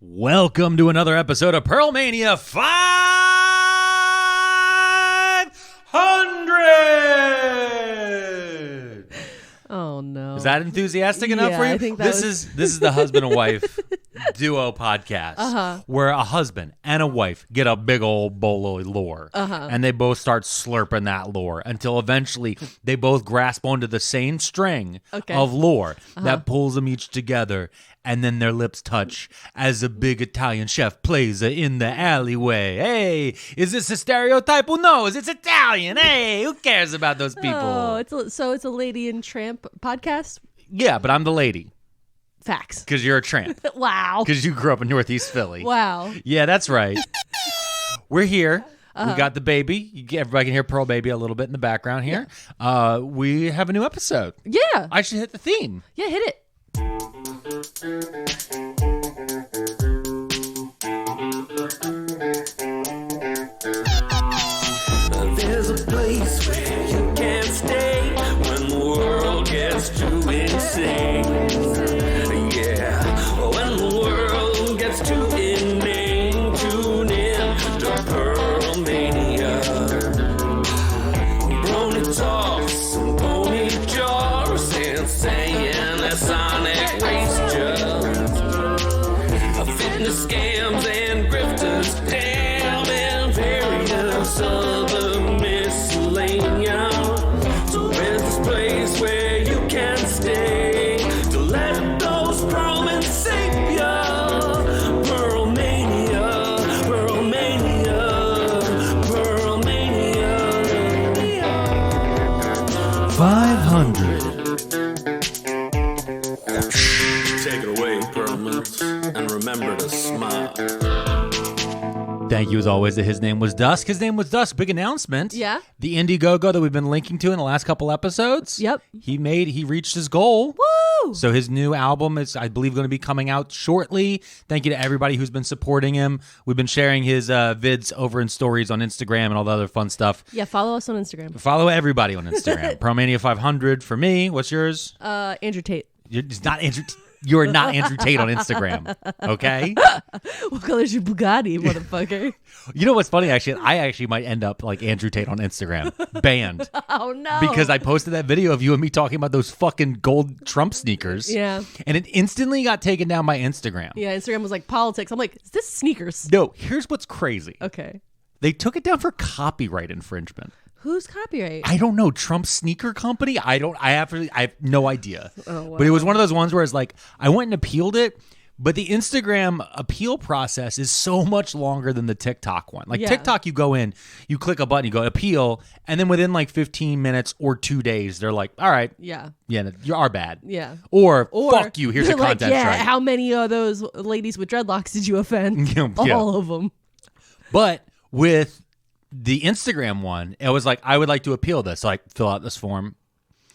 Welcome to another episode of Pearlmania 500. Oh no! Is that enthusiastic enough for you? I think this is the husband and wife duo podcast where a husband and a wife get a big old bowl of lore, and they both start slurping that lore until eventually they both grasp onto the same string of lore that pulls them each together. And then their lips touch as a big Italian chef plays in the alleyway. Hey, is this a stereotype? Well, no, it's Italian. Hey, who cares about those people? Oh, it's a lady and tramp podcast. Yeah, but I'm the lady. Facts. Because you're a tramp. Wow. Because you grew up in Northeast Philly. Wow. Yeah, that's right. We're here. We got the baby. Everybody can hear Pearl Baby a little bit in the background here. Yeah. We have a new episode. Yeah. I should hit the theme. Yeah, hit it. There's a place where you can't stay when the world gets too insane. Yeah, when the world gets too inane, tune in to Pearlmania. Brony talks and pony jars and saying a sonic race just fitness scams and grifters, damn, and various other miscellaneous. So there's this place where you can stay to let those Pearlmans save ya. Pearlmania, Pearlmania, Pearlmania. 500. Take it away, Pearlmans, and remember to smile. Thank you, as always, to His Name Was Dusk. His Name Was Dusk. Big announcement. Yeah. The Indiegogo that we've been linking to in the last couple episodes. Yep. He reached his goal. Woo! So his new album is, I believe, going to be coming out shortly. Thank you to everybody who's been supporting him. We've been sharing his vids over in stories on Instagram and all the other fun stuff. Yeah, follow us on Instagram. Follow everybody on Instagram. Pearlmania500 for me. What's yours? Andrew Tate. It's not Andrew. You are not Andrew Tate on Instagram, okay? What color is your Bugatti, motherfucker? You know what's funny, actually? I actually might end up like Andrew Tate on Instagram. Banned. Oh, no. Because I posted that video of you and me talking about those fucking gold Trump sneakers. Yeah. And it instantly got taken down by Instagram. Yeah, Instagram was like politics. I'm like, is this sneakers? No, here's what's crazy. Okay. They took it down for copyright infringement. Whose copyright? I don't know. Trump's sneaker company? I have no idea. Oh, wow. But it was one of those ones where it's like, I went and appealed it, but the Instagram appeal process is so much longer than the TikTok one. Like TikTok, you go in, you click a button, you go appeal, and then within like 15 minutes or 2 days, they're like, all right. Yeah. Yeah, you are bad. Yeah. Or fuck you, here's a like, content strike. How many of those ladies with dreadlocks did you offend? Yeah. All of them. But with the Instagram one, it was like, I would like to appeal this. So I fill out this form.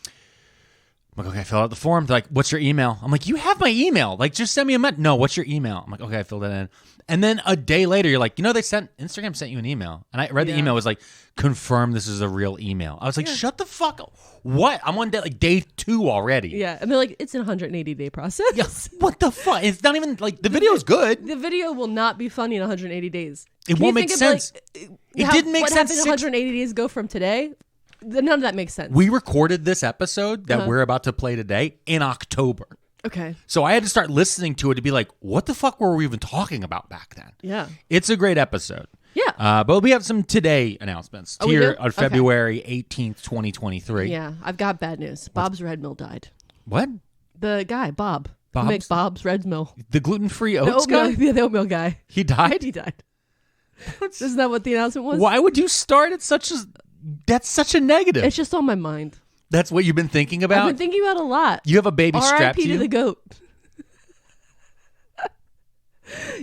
I'm like, okay, I fill out the form. They're like, what's your email? I'm like, you have my email. Like, just send me a message. No, what's your email? I'm like, okay, I filled that in. And then a day later, you're like, Instagram sent you an email. And I read the email, it was like, confirm this is a real email. I was like, shut the fuck up. What? I'm on day 2 already. Yeah. And they're like, it's an 180-day process. Yeah, what the fuck? It's not even, like, the video's good. The video will not be funny in 180 days. It won't make sense. It didn't make sense. What happened 180 days ago from today? None of that makes sense. We recorded this episode that we're about to play today in October. Okay. So I had to start listening to it to be like, what the fuck were we even talking about back then? Yeah. It's a great episode. Yeah. But we have some today announcements Oh, here we do? on February 18th, 2023. Yeah. I've got bad news. Bob's Red Mill died. What? The guy, Bob. Bob's? Who makes Bob's Red Mill. The gluten-free The oats guy? oatmeal, the oatmeal guy. He died? He died. Isn't that what the announcement was? Why would you start at that's such a negative? It's just on my mind. That's what you've been thinking about? I've been thinking about it a lot. You have a baby strapped to R.I.P. you? to the goat.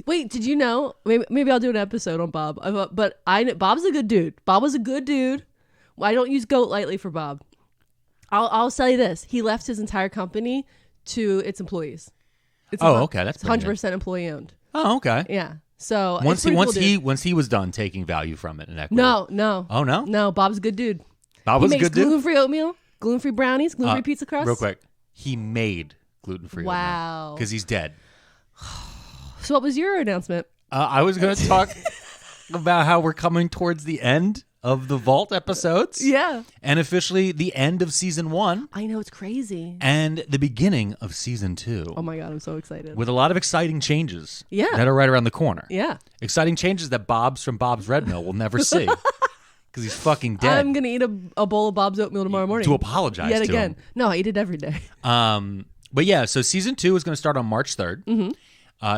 Wait, did you know? Maybe I'll do an episode on Bob. But Bob's a good dude. Bob was a good dude. I don't use goat lightly for Bob. I'll tell you this: he left his entire company to its employees. Okay, that's 100% employee owned. Oh, okay. Yeah. So Once he was done taking value from it in equity. No. Oh no. No, Bob's a good dude. Bob was a good dude. Gluten-free oatmeal, gluten-free brownies, gluten-free pizza crust. Real quick, he made gluten-free oatmeal. Wow. Because he's dead. So what was your announcement? I was going to talk about how we're coming towards the end of the Vault episodes. Yeah. And officially the end of season 1. I know, it's crazy. And the beginning of season 2. Oh my God, I'm so excited. With a lot of exciting changes. Yeah. That are right around the corner. Yeah. Exciting changes that Bob's from Bob's Red Mill will never see. Because he's fucking dead. I'm going to eat a bowl of Bob's oatmeal tomorrow morning. To apologize Yet to again. him. No, I eat it every day. But yeah, so season 2 is going to start on March 3rd. Mm-hmm.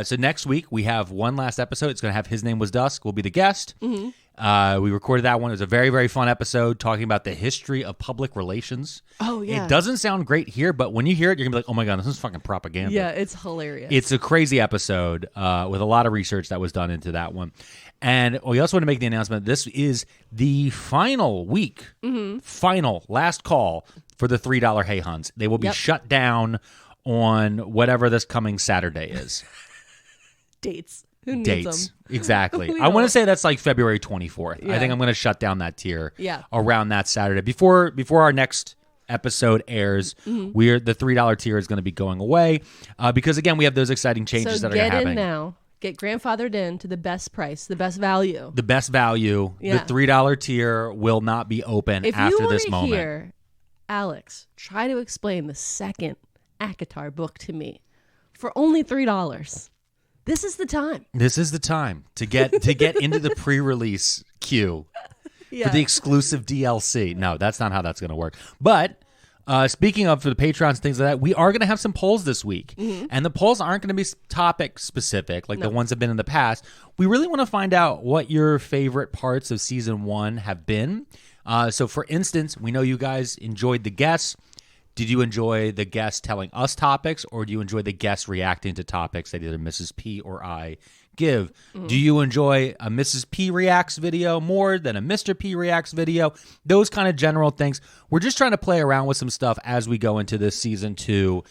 So next week, we have one last episode. It's going to have His Name Was Dusk. We'll be the guest. Mm-hmm. We recorded that one. It was a very, very fun episode talking about the history of public relations. Oh, yeah. It doesn't sound great here, but when you hear it, you're going to be like, oh my God, this is fucking propaganda. Yeah, it's hilarious. It's a crazy episode with a lot of research that was done into that one. And we also want to make the announcement, this is the final week, last call for the $3 Hey Huns. They will be shut down on whatever this coming Saturday is. Dates. Who needs Dates. them? Exactly. I want to say that's like February 24th. Yeah. I think I'm going to shut down that tier Yeah. around that Saturday. Before our next episode airs, the $3 tier is going to be going away because, again, we have those exciting changes So that are happening. get in now. Get grandfathered in to the best price, the best value. The best value. Yeah. The $3 tier will not be open If after you this want to moment. hear Alex try to explain the second ACOTAR book to me for only $3, this is the time. This is the time to get into the pre-release queue Yeah. for the exclusive DLC. No, that's not how that's going to work. But speaking of for the Patrons, things like that, we are going to have some polls this week. And the polls aren't going to be topic specific like the ones have been in the past. We really want to find out what your favorite parts of season 1 have been. So for instance, we know you guys enjoyed the guests. Did you enjoy the guests telling us topics, or do you enjoy the guests reacting to topics that either Mrs. P or I give? Do you enjoy a Mrs. P reacts video more than a Mr. P reacts video? Those kind of general things. We're just trying to play around with some stuff as we go into this season 2.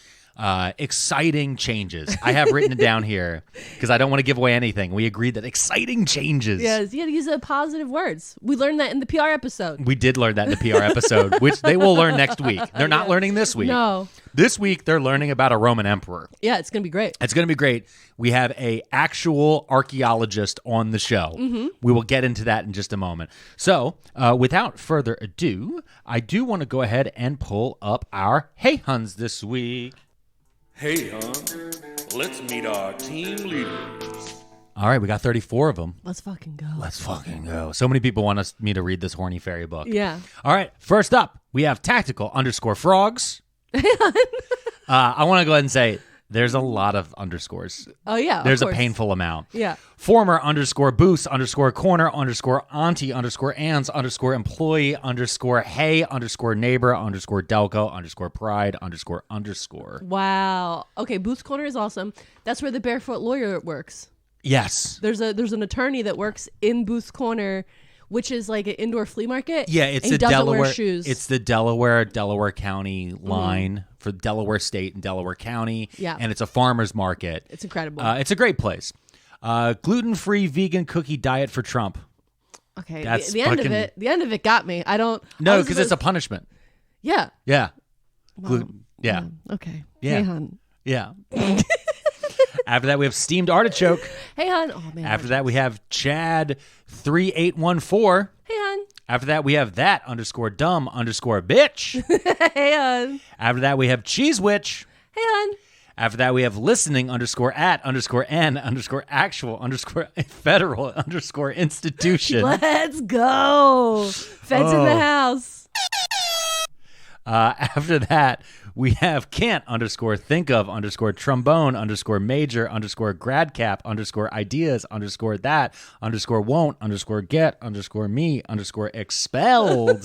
Exciting changes. I have written it down here because I don't want to give away anything. We agreed that exciting changes. Yes, you got to use the positive words. We learned that in the PR episode. We did learn that in the PR episode, which they will learn next week. They're not learning this week. No. This week, they're learning about a Roman emperor. Yeah, it's going to be great. It's going to be great. We have a actual archaeologist on the show. We will get into that in just a moment. So, without further ado, I do want to go ahead and pull up our Hey Huns this week. Hey, let's meet our team leaders. All right, we got 34 of them. Let's fucking go. Let's fucking go. So many people want me to read this Horny Fairy book. Yeah. All right, first up, we have tactical_frogs. I want to go ahead and say there's a lot of underscores. Oh, yeah. There's of a course. painful amount. Yeah. Former_boost_corner_auntie_employee_hey_neighbor_delco_pride__. Wow. Okay, Booth's Corner is awesome. That's where the barefoot lawyer works. Yes. There's an attorney that works in Booth's Corner, which is like an indoor flea market. Yeah, it's and the he doesn't Delaware. wear shoes. It's the Delaware County line for Delaware State and Delaware County. Yeah. And it's a farmer's market. It's incredible. It's a great place. Gluten-free vegan cookie diet for Trump. Okay, That's the end of fucking- it. The end of it got me. I don't. No, because it's a punishment. Yeah. Yeah. Well, Yeah. Okay. Yeah. Hey, hon. Yeah. After that, we have steamed artichoke. Hey, hon. Oh man. After that, we have Chad3814. Hey, hon. After that, we have that_dumb_bitch. Hey, hon. After that, we have Cheese Witch. Hey, hon. After that, we have listening_at_n_actual_federal_institution. Let's go. Feds in the house. After that, we have can't_think of_major_gradcap_ideas_that_won't_get_me_expelled.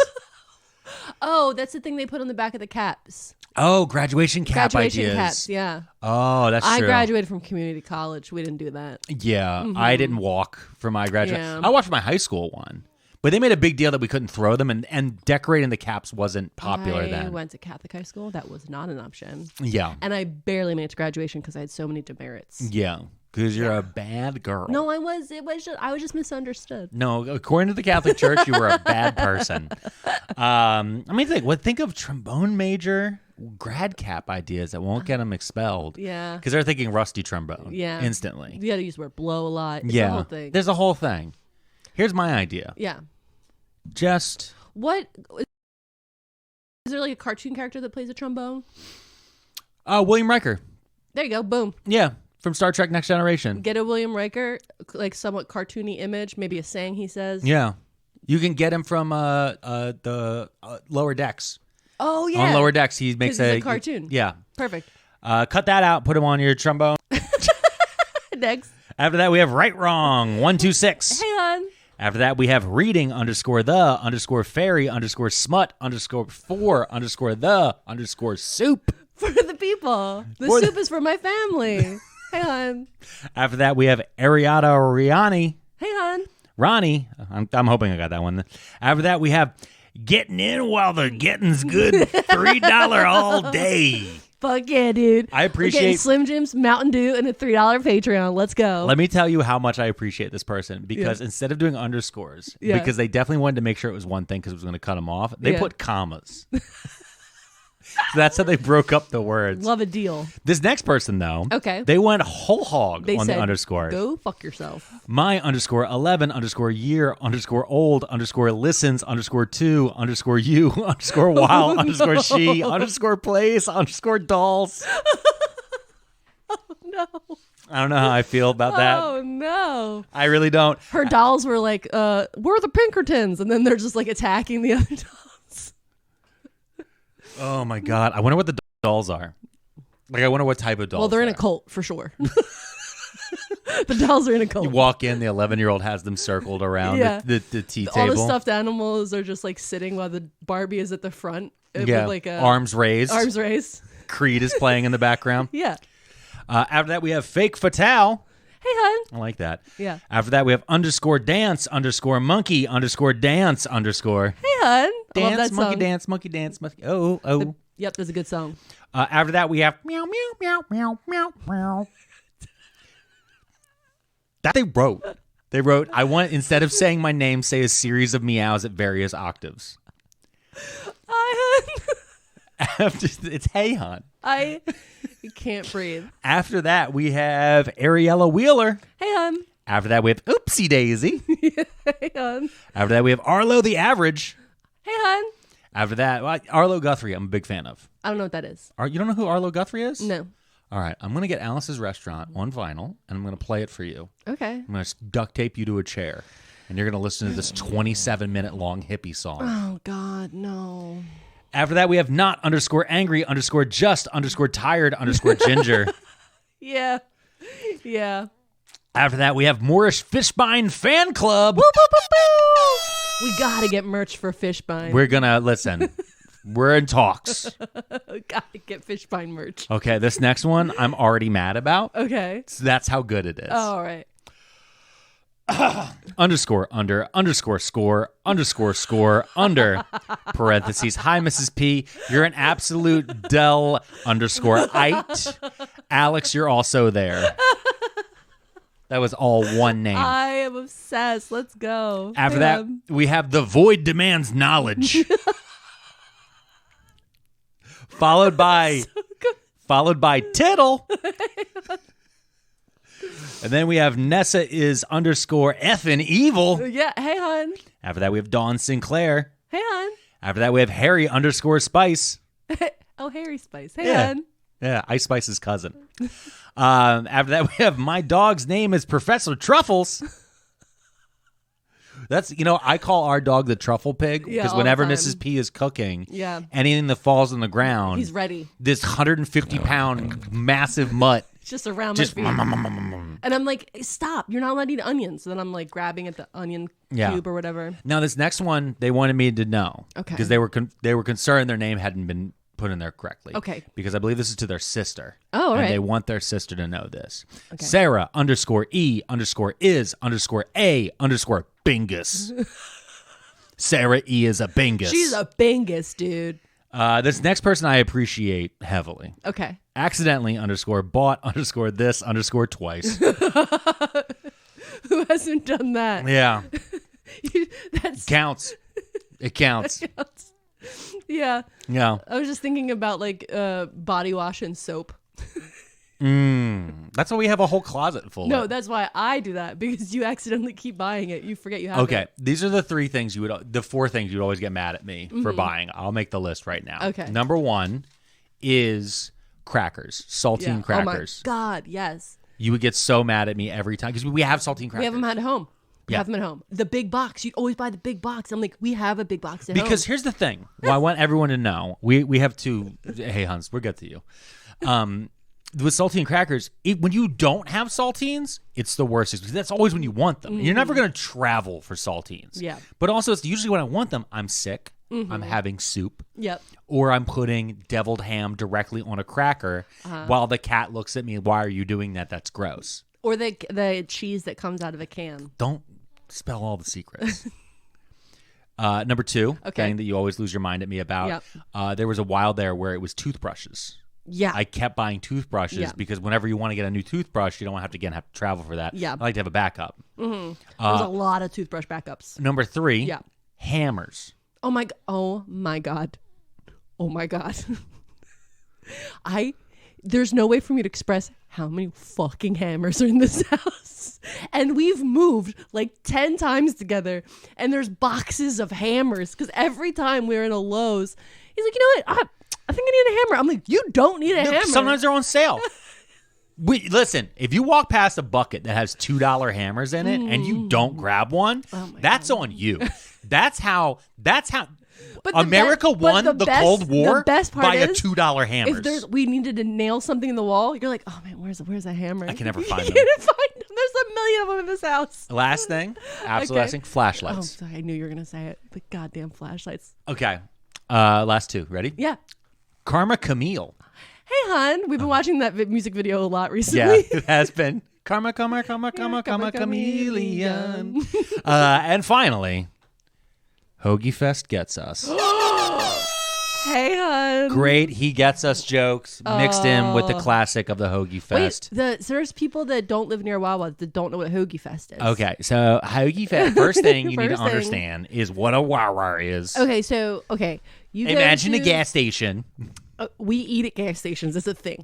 Oh, that's the thing they put on the back of the caps. Oh, graduation cap Graduation ideas. caps, yeah. Oh, that's I true. graduated from community college. We didn't do that. Yeah, I didn't walk for my graduation. Yeah. I watched my high school one, But they made a big deal that we couldn't throw them, and decorating the caps wasn't popular then. I went to Catholic high school. That was not an option. Yeah. And I barely made it to graduation because I had so many demerits. Yeah. Because you're a bad girl. No, I was just misunderstood. No, according to the Catholic Church, you were a bad person. I mean, think of trombone major grad cap ideas that won't get them expelled. Yeah. Because they're thinking rusty trombone. Yeah. Instantly. You got to use the word blow a lot. It's yeah. the whole thing. There's a whole thing. Here's my idea. Yeah. Just. What? Is there like a cartoon character that plays a trombone? William Riker. There you go. Boom. Yeah. From Star Trek Next Generation. Get a William Riker, like somewhat cartoony image, maybe a saying he says. Yeah. You can get him from the Lower Decks. Oh, yeah. On Lower Decks, he makes a cartoon. Yeah. Perfect. Cut that out. Put him on your trombone. Next. After that, we have Right Wrong 126. Hey, hon. After that, we have reading _ fairy _ smut _4 _ soup. For the people. The soup is for my family. Hey, hon. After that, we have Ariata Riani. Hey, hon. Ronnie. I'm hoping I got that one. After that, we have Getting In While the Getting's Good. $3 all day. Fuck yeah, dude. I appreciate We're getting Slim Jims, Mountain Dew, and a $3 Patreon. Let's go. Let me tell you how much I appreciate this person because instead of doing underscores, because they definitely wanted to make sure it was one thing because it was going to cut them off, they put commas. So that's how they broke up the words. Love a deal. This next person, though, they went whole hog on said, the underscores. Go fuck yourself. My _11 _year _old _listens _2 _you _while _she _place _dolls. Oh, no. I don't know how I feel about that. Oh, no. I really don't. Her dolls were like, we're the Pinkertons. And then they're just like attacking the other dolls. Oh, my God. I wonder what the dolls are. Like, I wonder what type of dolls. Well, they're in a cult for sure. The dolls are in a cult. You walk in, the 11-year-old has them circled around the tea table. All the stuffed animals are just like sitting while the Barbie is at the front. With like arms raised. Arms raised. Creed is playing in the background. Yeah. After that, we have Fake Fatale. Hey, hon. I like that. Yeah. After that, we have _dance _monkey _dance _ Hey, hon. Dance, I love that monkey song. dance, monkey dance, monkey. Oh. Yep, that's a good song. After that, we have meow, meow, meow, meow, meow, meow. That they wrote. They wrote, I want, instead of saying my name, say a series of meows at various octaves. Hi, hon. It's hey, hon. I can't breathe. After that, we have Ariella Wheeler. Hey, hon. After that, we have Oopsie Daisy. Hey, hon. After that, we have Arlo the Average. Hey, hon. After that, Arlo Guthrie, I'm a big fan of. I don't know what that is. You don't know who Arlo Guthrie is? No. All right, I'm going to get Alice's Restaurant on vinyl, and I'm going to play it for you. Okay. I'm going to duct tape you to a chair, and you're going to listen to this 27-minute long hippie song. Oh, God, no. After that, we have not _angry _just _tired _ginger. Yeah. Yeah. After that, we have Moorish Fishbine Fan Club. Woo, woo, woo, woo. We got to get merch for Fishbine. We're going to, listen, we're in talks. We got to get Fishbine merch. Okay, this next one I'm already mad about. Okay. So that's how good it is. Oh, all right. _under _score _score under parentheses. Hi, Mrs. P. You're an absolute Dell _ite. Alex, you're also there. That was all one name. I am obsessed. Let's go. After that, we have The Void Demands Knowledge. followed by Tittle. And then we have Nessa is _effing evil. Yeah. Hey, hon. After that, we have Dawn Sinclair. Hey, hon. After that, we have Harry _Spice. Oh, Harry Spice. Hey, hon. Yeah, Ice Spice's cousin. After that, we have My Dog's Name is Professor Truffles. That's, I call our dog the Truffle Pig because whenever Mrs. P is cooking, anything that falls on the ground, he's ready. This 150-pound massive mutt. It's just around my feet. And I'm like, stop. You're not allowed to eat onions. So then I'm like grabbing at the onion cube or whatever. Now, this next one, they wanted me to know. Okay. Because they were concerned their name hadn't been put in there correctly. Okay. Because I believe this is to their sister. Oh, all right. And they want their sister to know this. Okay. Sarah _E _is _a _bingus. Sarah E is a bingus. She's a bingus, dude. This next person I appreciate heavily. Okay. Accidentally _bought _this _ twice. Who hasn't done that? Yeah. That's Counts. It counts. Yeah. Yeah. I was just thinking about like body wash and soap. That's why we have a whole closet full No, of. that's why I do that, because you accidentally keep buying it. You forget you have Okay. it. These are the 4 things you would always get mad at me for buying. I'll make the list right now. Okay. Number 1 is crackers, saltine crackers. Oh my God, yes. You would get so mad at me every time because we have saltine crackers. We have them at home. We Yeah. have them at home. The big box. You'd always buy the big box. I'm like, we have a big box at home. Because here's the thing. Well, I want everyone to know. We have 2. Hey, Hans, we'll get to you. With saltine crackers, when you don't have saltines, it's the worst. Because that's always when you want them. You're never going to travel for saltines. Yeah. But also, it's usually when I want them, I'm sick. I'm having soup. Yep. Or I'm putting deviled ham directly on a cracker while the cat looks at me. Why are you doing that? That's gross. Or the cheese that comes out of a can. Don't spell all the secrets. Number 2, thing that you always lose your mind at me about. Yep. There was a while there where it was toothbrushes. Yeah. I kept buying toothbrushes because whenever you want to get a new toothbrush, you don't have to travel for that. Yeah. I like to have a backup. There's a lot of toothbrush backups. Number 3, Yeah. hammers. Oh my God. Oh my God. There's no way for me to express how many fucking hammers are in this house. And we've moved like 10 times together, and there's boxes of hammers, because every time we're in a Lowe's, he's like, you know what? I think I need a hammer. I'm like, you don't need a hammer. Sometimes they're on sale. Listen, if you walk past a bucket that has $2 hammers in it and you don't grab one, that's on you. That's how But America won the Cold War the best part by a is, $2 hammer. If we needed to nail something in the wall, you're like, oh man, where's a hammer? I can never find them. You can't find them. There's a million of them in this house. Last thing, absolute last thing, Oh, flashlights. sorry, I knew you were gonna say it. The goddamn flashlights. Okay, last 2. Ready? Yeah. Karma Camille. Hey, hon. We've been watching that music video a lot Yeah, recently. it has been. Karma, chameleon. And finally, Hoagie Fest gets us. Hey, hon. Great, he gets us jokes mixed in with the classic of the Hoagie Fest. Wait, there's people that don't live near Wawa that don't know what Hoagie Fest is. Okay, so Hoagie Fest. First thing you need to First thing. understand is what a Wawa is. Okay. You Imagine go a to- gas station. We eat at gas stations. It's a thing.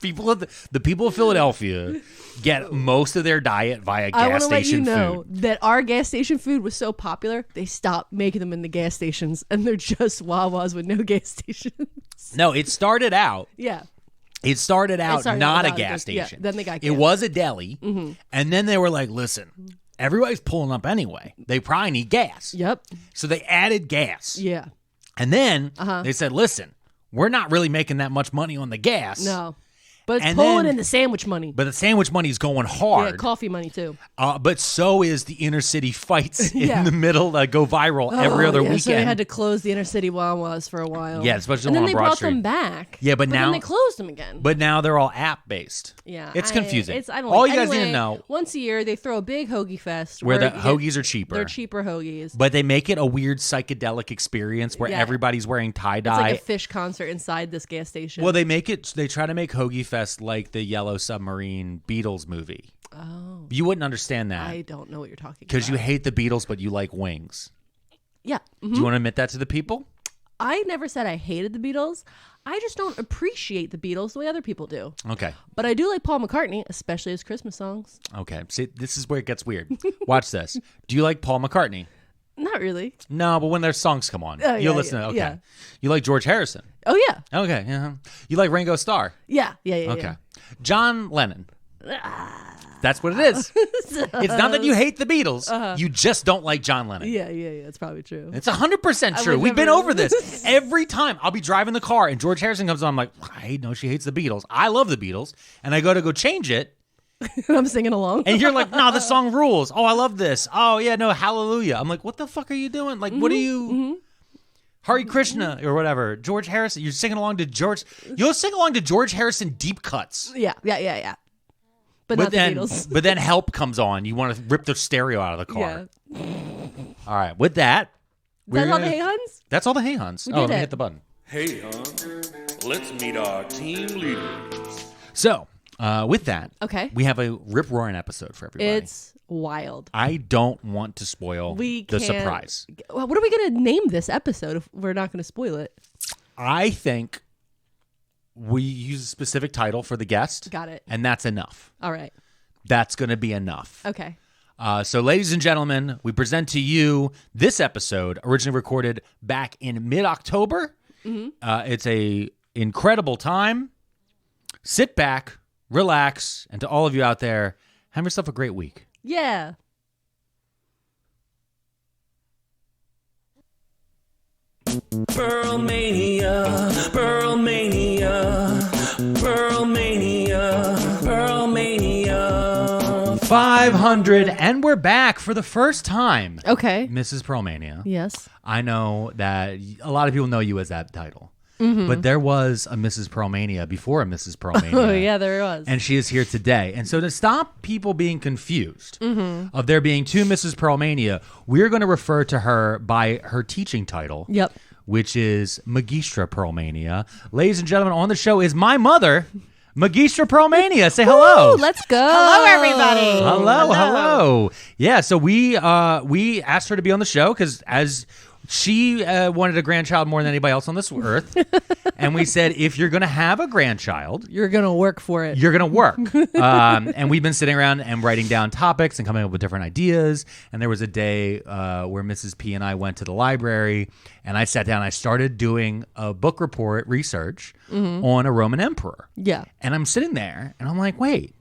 People of the people of Philadelphia get most of their diet via I gas want to let you station know food. that our gas station food was so popular, they stopped making them in the gas stations, and they're just Wawas with no gas stations. No, it started out. Yeah. It started out started not out a gas yeah, station. then they got It canned. was a deli, and then they were like, "Listen, everybody's pulling up anyway. They probably need gas." Yep. So they added gas, Yeah. and then they said, "Listen, we're not really making that much money on the gas." No. But it's And pulling then- in the sandwich money. But the sandwich money is going Yeah, hard. coffee money too. But so is the inner city fights Yeah. in the middle that go viral every other weekend. So they had to close the inner city Wawas for a while. Yeah, especially and the then one they on Broad brought Street. them back. Yeah, but now- then they closed them again. But now they're all app based. Yeah, It's confusing. I don't All like- you guys need to anyway, know once a year they throw a big hoagie fest where the you get- hoagies are cheaper. They're cheaper hoagies. But they make it a weird psychedelic experience where Yeah. everybody's wearing tie It's dye. like a fish concert inside this gas station. Well, they try to make Hoagie Fest like the Yellow Submarine Beatles movie. Oh, You wouldn't understand that I don't know what you're talking about. because you hate the Beatles, but you like wings. Yeah. Do you want to admit that to the people? I never said I hated the Beatles. I just don't appreciate the Beatles the way other people do. Okay. But I do like Paul McCartney, especially his Christmas songs. Okay. See, this is where it gets weird. Watch this. Do you like Paul McCartney? Not really. No, but when their songs come on, Oh, you'll yeah, listen. yeah, Okay. yeah. You like George Harrison? Oh, yeah. Okay. Yeah. You like Ringo Starr? Yeah. Okay. John Lennon. That's what it is. It's not that you hate the Beatles. You just don't like John Lennon. Yeah. It's probably true. It's 100% true. would We've been never- over this. Every time I'll be driving the car and George Harrison comes on, I'm like, she hates the Beatles. I love the Beatles. And I go change it. I'm singing along. And you're like, no, this song rules. Oh, I love this. Oh, yeah, no, hallelujah. I'm like, what the fuck are you doing? Like, what are you... Hare Krishna or whatever. George Harrison. You're singing along to George... You'll sing along to George Harrison deep cuts. Yeah. But not then, the Beatles. but then Help comes on. You want to rip the stereo out of the car. Yeah. All right. With that, That's all the Hey Huns? That's all the Hey Huns. We Oh, did let me it. hit the button. Hey, hon, let's meet our team leaders. So, with that, Okay. we have a rip-roaring episode for everybody. It's wild. I don't want to spoil the can't- surprise. Well, what are we going to name this episode if we're not going to spoil it? I think we use a specific title for the guest. Got it. And that's enough. All right. That's going to be enough. Okay. So, ladies and gentlemen, we present to you this episode, originally recorded back in mid-October. Mm-hmm. It's a incredible time. Sit back, relax, and to all of you out there, have yourself a great week. Yeah. Pearlmania, Pearlmania, Pearlmania, Pearlmania. 500, and we're back for the first time. Okay. Mrs. Pearlmania. Yes. I know that a lot of people know you as that title. But there was a Mrs. Pearlmania before a Mrs. Pearlmania. Oh, yeah, there it was. And she is here today. And so to stop people being confused of there being two Mrs. Pearlmania, we're going to refer to her by her teaching title. Yep. Which is Magistra Pearlmania. Ladies and gentlemen, on the show is my mother, Magistra Pearlmania. Say hello. Woo, let's go. Hello, everybody. Hello. Yeah, so we asked her to be on the show because as she wanted a grandchild more than anybody else on this earth. And we said, if you're going to have a grandchild, You're going to work for it. you're going to work. And we've been sitting around and writing down topics and coming up with different ideas. And there was a day where Mrs. P and I went to the library and I sat down and I started doing a book report research on a Roman emperor. Yeah. And I'm sitting there and I'm like, wait,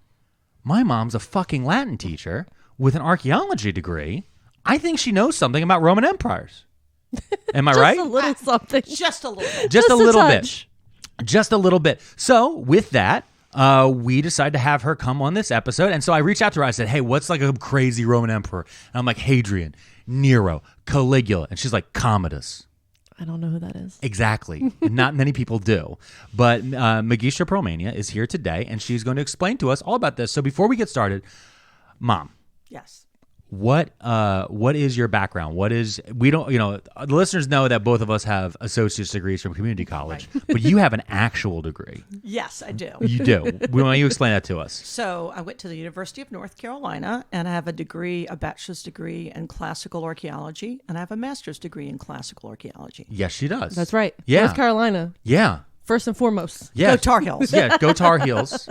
my mom's a fucking Latin teacher with an archaeology degree. I think she knows something about Roman empires. Am I right? Just a little something. Just a little bit. Just a little touch. bit. Just a little bit. So with that, we decided to have her come on this episode. And so I reached out to her. I said, hey, what's like a crazy Roman emperor? And I'm like, Hadrian, Nero, Caligula. And she's like, Commodus. I don't know who that is. Exactly. Not many people do. But Magistra Pearlmania is here today, and she's going to explain to us all about this. So before we get started, Mom, Yes. what is your background? The listeners know that both of us have associate's degrees from community college, but you have an actual degree. Yes, I do. You do. Why don't you explain that to us? So I went to the University of North Carolina, and I have a bachelor's degree in classical archaeology, and I have a master's degree in classical archaeology. Yes, she does. That's right. Yeah. North Carolina, Yeah. first and foremost. Yeah. Go Tar Heels. Yeah, go Tar Heels.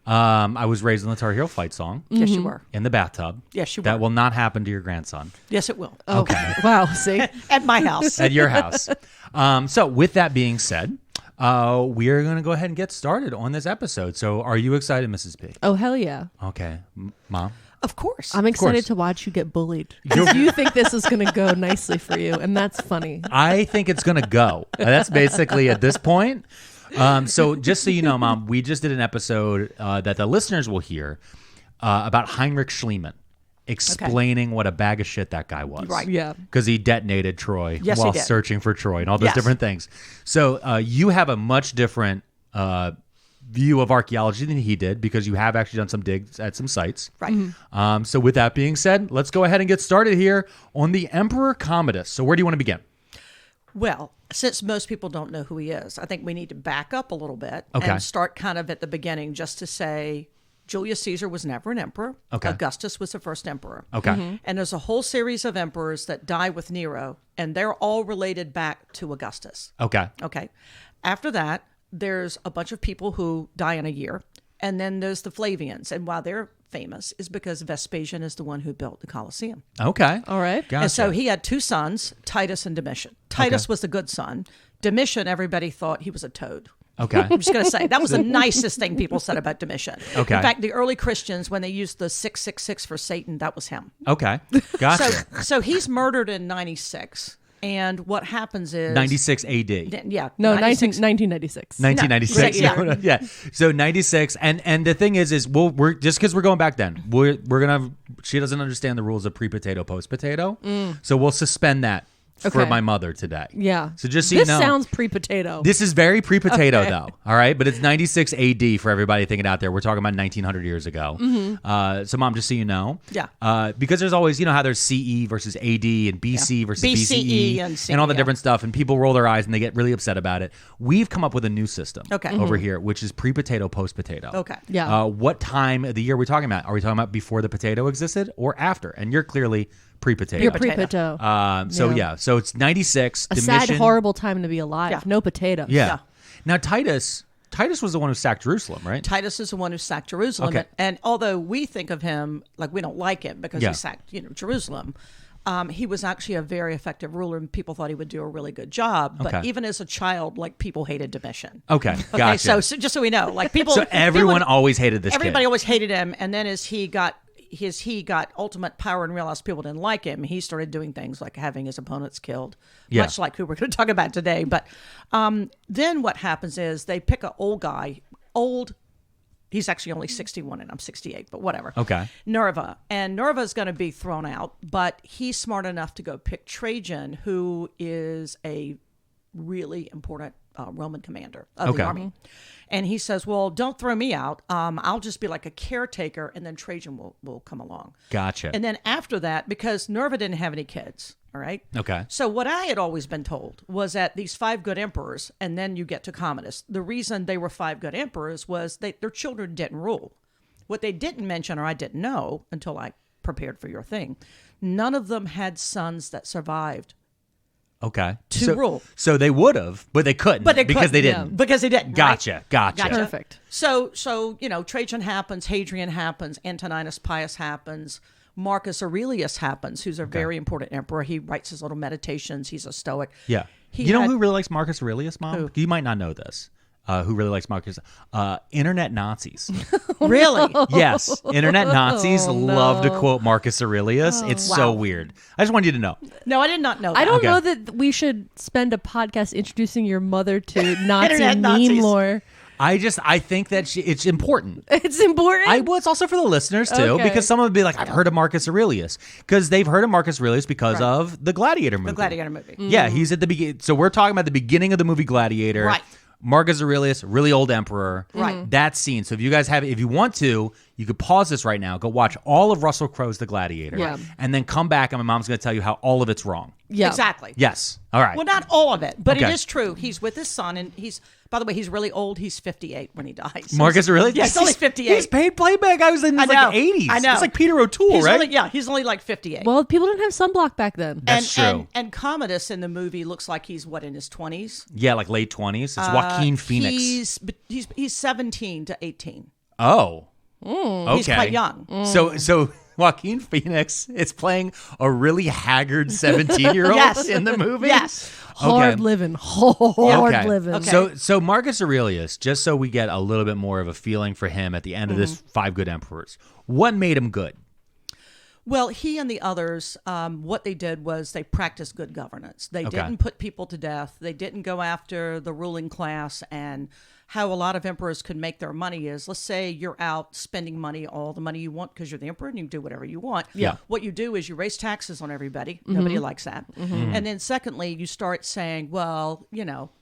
I was raised on the Tar Heel fight song Yes, you were. in the bathtub. Yes, you That were. will not happen to your grandson Yes, it will. Okay. Wow. See? At my house. at your house. So with that being said, we are going to go ahead and get started on this episode. So are you excited, Mrs. P? Oh, hell yeah. Okay. Mom? Of course. I'm excited course. to watch you get bullied. 'Cause you think this is going to go nicely for you, and that's funny. I think it's going to go. That's basically at this point. So just so you know, Mom, we just did an episode that the listeners will hear about Heinrich Schliemann explaining what a bag of shit that guy was. Right. Yeah. Because he detonated Troy Yes, while he did. searching for Troy and all those Yes. different things. So you have a much different view of archaeology than he did because you have actually done some digs at some sites. Right. So with that being said, let's go ahead and get started here on the Emperor Commodus. So where do you want to begin? Well, since most people don't know who he is, I think we need to back up a little bit Okay. and start kind of at the beginning just to say Julius Caesar was never an emperor. Okay. Augustus was the first emperor. Okay. And there's a whole series of emperors that die with Nero, and they're all related back to Augustus. Okay. Okay. After that, there's a bunch of people who die in a year. And then there's the Flavians. And why they're famous is because Vespasian is the one who built the Colosseum. Okay. All right. Gotcha. And so he had two sons, Titus and Domitian. Titus was the good son. Domitian, everybody thought he was a toad. Okay. I'm just going to say that was the nicest thing people said about Domitian. Okay. In fact, the early Christians, when they used the 666 for Satan, that was him. Okay. Gotcha. So he's murdered in 96. And what happens is 96 AD. Yeah. No, 96. 1996. 1996. No, Yeah. So 96, and the thing is we're just because we're going back then, we're gonna. She doesn't understand the rules of pre-potato, post-potato, so we'll suspend that for Okay. my mother today. Yeah. So just so this you know. sounds pre-potato. This is very pre-potato, Okay. though. All right, but it's 96 AD for everybody thinking out there. We're talking about 1900 years ago. So, Mom, just so you know, because there's always, how there's CE versus AD and BC versus BCE and all the different stuff, and people roll their eyes and they get really upset about it. We've come up with a new system over here, which is pre-potato, post-potato. Okay. Yeah. What time of the year are we talking about? Are we talking about before the potato existed or after? And you're clearly pre-potato. You're pre-potato. So it's 96. A sad, horrible time to be alive. Yeah. No potatoes. Yeah. Now Titus was the one who sacked Jerusalem, right? Titus is the one who sacked Jerusalem. Okay. And although we think of him like we don't like him because Yeah. he sacked, Jerusalem, he was actually a very effective ruler, and people thought he would do a really good job. But Okay. even as a child, like people hated Domitian. Okay, Okay, gotcha. so just so we know, like people, So everyone always hated this everybody kid. always hated him, and then as he got ultimate power and realized people didn't like him, he started doing things like having his opponents killed, much like who we're going to talk about today. But then what happens is they pick an old guy, he's actually only 61 and I'm 68, but whatever. Okay. Nerva. And Nerva's going to be thrown out, but he's smart enough to go pick Trajan, who is a really important Roman commander of the army. And he says, well, don't throw me out. I'll just be like a caretaker, and then Trajan will come along. Gotcha. And then after that, because Nerva didn't have any kids, all right? Okay. So what I had always been told was that these 5 good emperors, and then you get to Commodus, the reason they were 5 good emperors was their children didn't rule. What they didn't mention, or I didn't know until I prepared for your thing, none of them had sons that survived. Okay. To rule. So they would have, but they couldn't. Because they didn't. Yeah. Because they didn't. Gotcha. Right? Gotcha. Perfect. So Trajan happens, Hadrian happens, Antoninus Pius happens, Marcus Aurelius happens, who's a very important emperor. He writes his little meditations. He's a Stoic. Yeah. He You know had- who really likes Marcus Aurelius, Mom? Who? You might not know this. Who really likes Marcus? Internet Nazis. Really? Yes. Internet Nazis love to quote Marcus Aurelius. It's so weird. I just wanted you to know. No, I did not know that. I don't Okay. know that we should spend a podcast introducing your mother to Nazi Internet meme Nazis. lore. I think that it's important. It's important. Well, it's also for the listeners too, Okay. because someone would be like, "I've heard of Marcus Aurelius," because they've heard of Marcus Aurelius because of the Gladiator movie. The Gladiator movie. Yeah, he's at the beginning. So we're talking about the beginning of the movie Gladiator. Right. Marcus Aurelius, really old emperor. Right. That scene. So if you want to, you could pause this right now, go watch all of Russell Crowe's The Gladiator, Yeah. and then come back, and my mom's going to tell you how all of it's wrong. Yeah. Exactly. Yes. All right. Well, not all of it, but Okay. it is true. He's with his son, and by the way, he's really old. He's 58 when he dies. Marcus Aurelius? Yeah, he's only 58. He's paid playback. I was in his I know. like 80s. I know. It's like Peter O'Toole, right? He's only like 58. Well, people didn't have sunblock back then. That's true. And Commodus in the movie looks like he's in his 20s. Yeah, like late 20s. It's Joaquin Phoenix. He's 17 to 18. Oh. Okay. He's quite young. So Joaquin Phoenix is playing a really haggard 17-year-old Yes. in the movie? Yes. Hard living. Hard living. Okay. So Marcus Aurelius, just so we get a little bit more of a feeling for him at the end of this 5 good emperors, what made him good? Well, he and the others, what they did was they practiced good governance. They didn't put people to death. They didn't go after the ruling class. And how a lot of emperors could make their money is, let's say you're out spending money, all the money you want because you're the emperor and you do whatever you want. Yeah. What you do is you raise taxes on everybody. Nobody likes that. And then secondly, you start saying, well,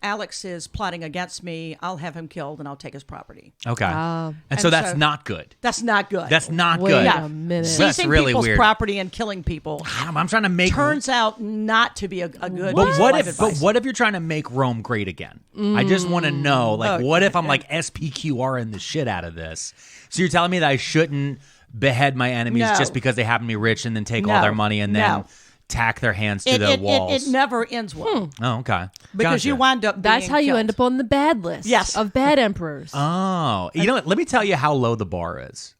Alex is plotting against me. I'll have him killed and I'll take his property. Okay. Ah. and so And that's so- not good. That's not good. That's not Wait good. a minute. That's Seizing really people's weird. property and killing people I'm trying to make turns out not to be a good But what life if advice. what if you're trying to make Rome great again? I just want to know, what if I'm like SPQR in the shit out of this? So you're telling me that I shouldn't behead my enemies No. just because they happen to be rich and then take all No. their money and then No. tack their hands to the walls? It never ends well Oh, okay. because you Gotcha. wind up. That's being how you killed. end up on the bad list Yes. of bad emperors. Oh, you know what? Let me tell you how low the bar is.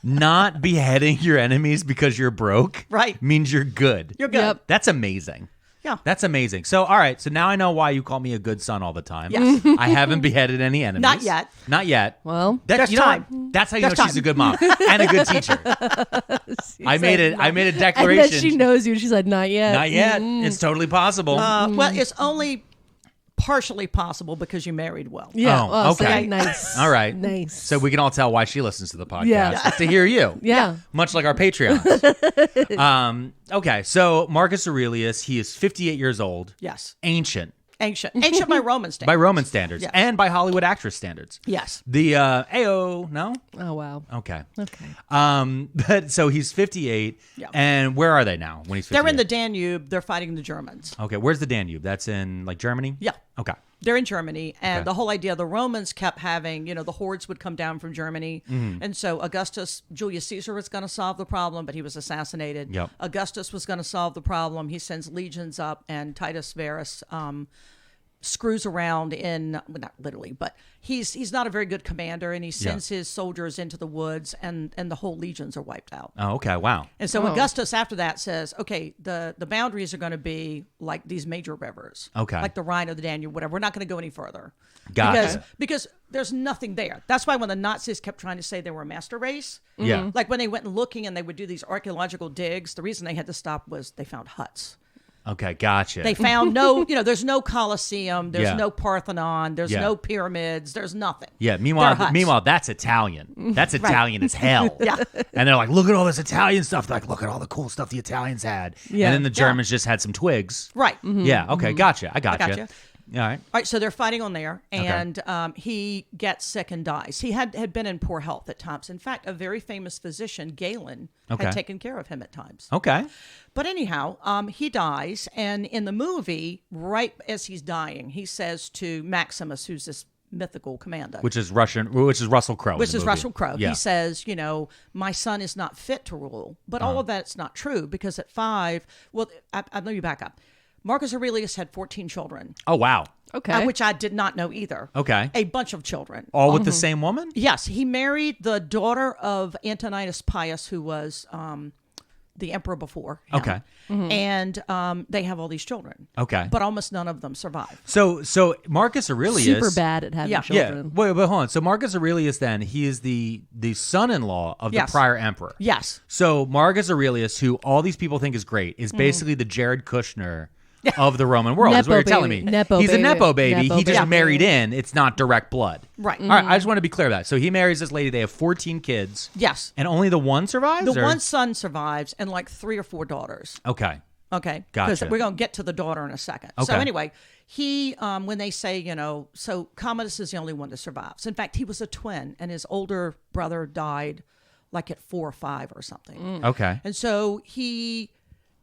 Not beheading your enemies because you're broke, Right. means you're good. You're good. Yep. That's amazing. Yeah. That's amazing. So, all right. So now I know why you call me a good son all the time. Yes. I haven't beheaded any enemies. Not yet. Not yet. Well, There's you know what? time. That's how you know There's she's a time. good mom and a good teacher. I made a and declaration. then she knows you. She's like, not yet. Not yet. It's totally possible. Well, it's only partially possible because you married well. Yeah. Oh, so okay. nice. All right. Nice. So we can all tell why she listens to the podcast. Yeah. It's to hear you. Yeah. Much like our Patreons. Okay. So Marcus Aurelius, he is 58 years old. Yes. Ancient. Ancient by Roman standards. By Roman standards. Yes. And by Hollywood actress standards. Yes. The AO, no? Oh, wow. Okay. Okay. But so he's 58. Yeah. And where are they now when he's 58? They're in the Danube. They're fighting the Germans. Okay. Where's the Danube? That's in like Germany? Yeah. Okay. They're in Germany, and Okay. the whole idea, the Romans kept having, the hordes would come down from Germany, and so Julius Caesar was going to solve the problem, but he was assassinated. Yep. Augustus was going to solve the problem. He sends legions up, and Titus Verus screws around well, not literally, but he's not a very good commander, and he sends his soldiers into the woods, and the whole legions are wiped out. Oh, okay. Wow. And so Augustus, after that, says, okay, the boundaries are going to be like these major rivers. Okay. Like the Rhine or the Danube, whatever. We're not going to go any further. Gotcha. Because there's nothing there. That's why when the Nazis kept trying to say they were a master race, Yeah. like when they went looking and they would do these archaeological digs, the reason they had to stop was they found huts. Okay. Gotcha. They found there's no Colosseum, there's Yeah. no Parthenon, there's Yeah. no pyramids, there's nothing. Yeah. They're huts. Meanwhile, that's Italian. That's Italian as hell. Yeah. And they're like, look at all this Italian stuff. They're like, look at all the cool stuff the Italians had. Yeah. And then the Germans just had some twigs. Right. Yeah. Okay. Gotcha. I gotcha. gotcha. All right. All right, so they're fighting on there, and he gets sick and dies. He had been in poor health at times. In fact, a very famous physician, Galen, Okay. had taken care of him at times. Okay. But anyhow, he dies, and in the movie, right as he's dying, he says to Maximus, who's this mythical commander, Which is Russell Crowe. in which the is movie. Russell Crowe. Yeah. He says, my son is not fit to rule. But all of that's not true, because at 5, let me back up. Marcus Aurelius had 14 children. Oh, wow. Okay. Which I did not know either. Okay. A bunch of children. All with the same woman? Yes, he married the daughter of Antoninus Pius, who was the emperor before him. Okay. And they have all these children. Okay. But almost none of them survive. So Marcus Aurelius. Super bad at having Yeah. children. Yeah. Wait, hold on. So Marcus Aurelius, then, he is the son-in-law of Yes. the prior emperor. Yes. So Marcus Aurelius, who all these people think is great, is basically the Jared Kushner of the Roman world, is what you're Nepo telling baby. me. Nepo He's a baby. Nepo baby. Nepo He just baby. married in. It's not direct blood. Right. All right. I just want to be clear about that. So he marries this lady. They have 14 kids. Yes. And only the one survives? The or? one son survives and like 3 or 4 daughters. Okay. Okay. Because Gotcha. we're going to get to the daughter in a second. So Okay. anyway, he, when they say, so Commodus is the only one that survives. In fact, he was a twin, and his older brother died like at 4 or 5 or something. Okay. And so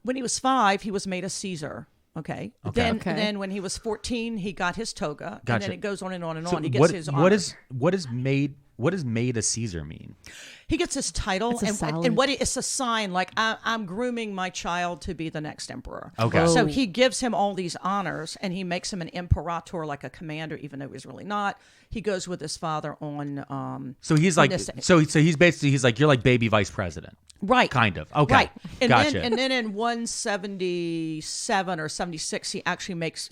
when he was 5, he was made a Caesar. Okay. Then, Okay. then when he was 14, he got his toga, and Gotcha. then it goes on and on and So on. He gets his honor. what does made a Caesar mean? He gets his title, It's a and salad. it's a sign like I'm grooming my child to be the next emperor. Okay. So he gives him all these honors, and he makes him an imperator, like a commander, even though he's really not. He goes with his father on. So he's on like, this- so he's basically like, you're like baby vice president. Right. Kind of. Okay. Right. And Gotcha. then in 177 or 76, he makes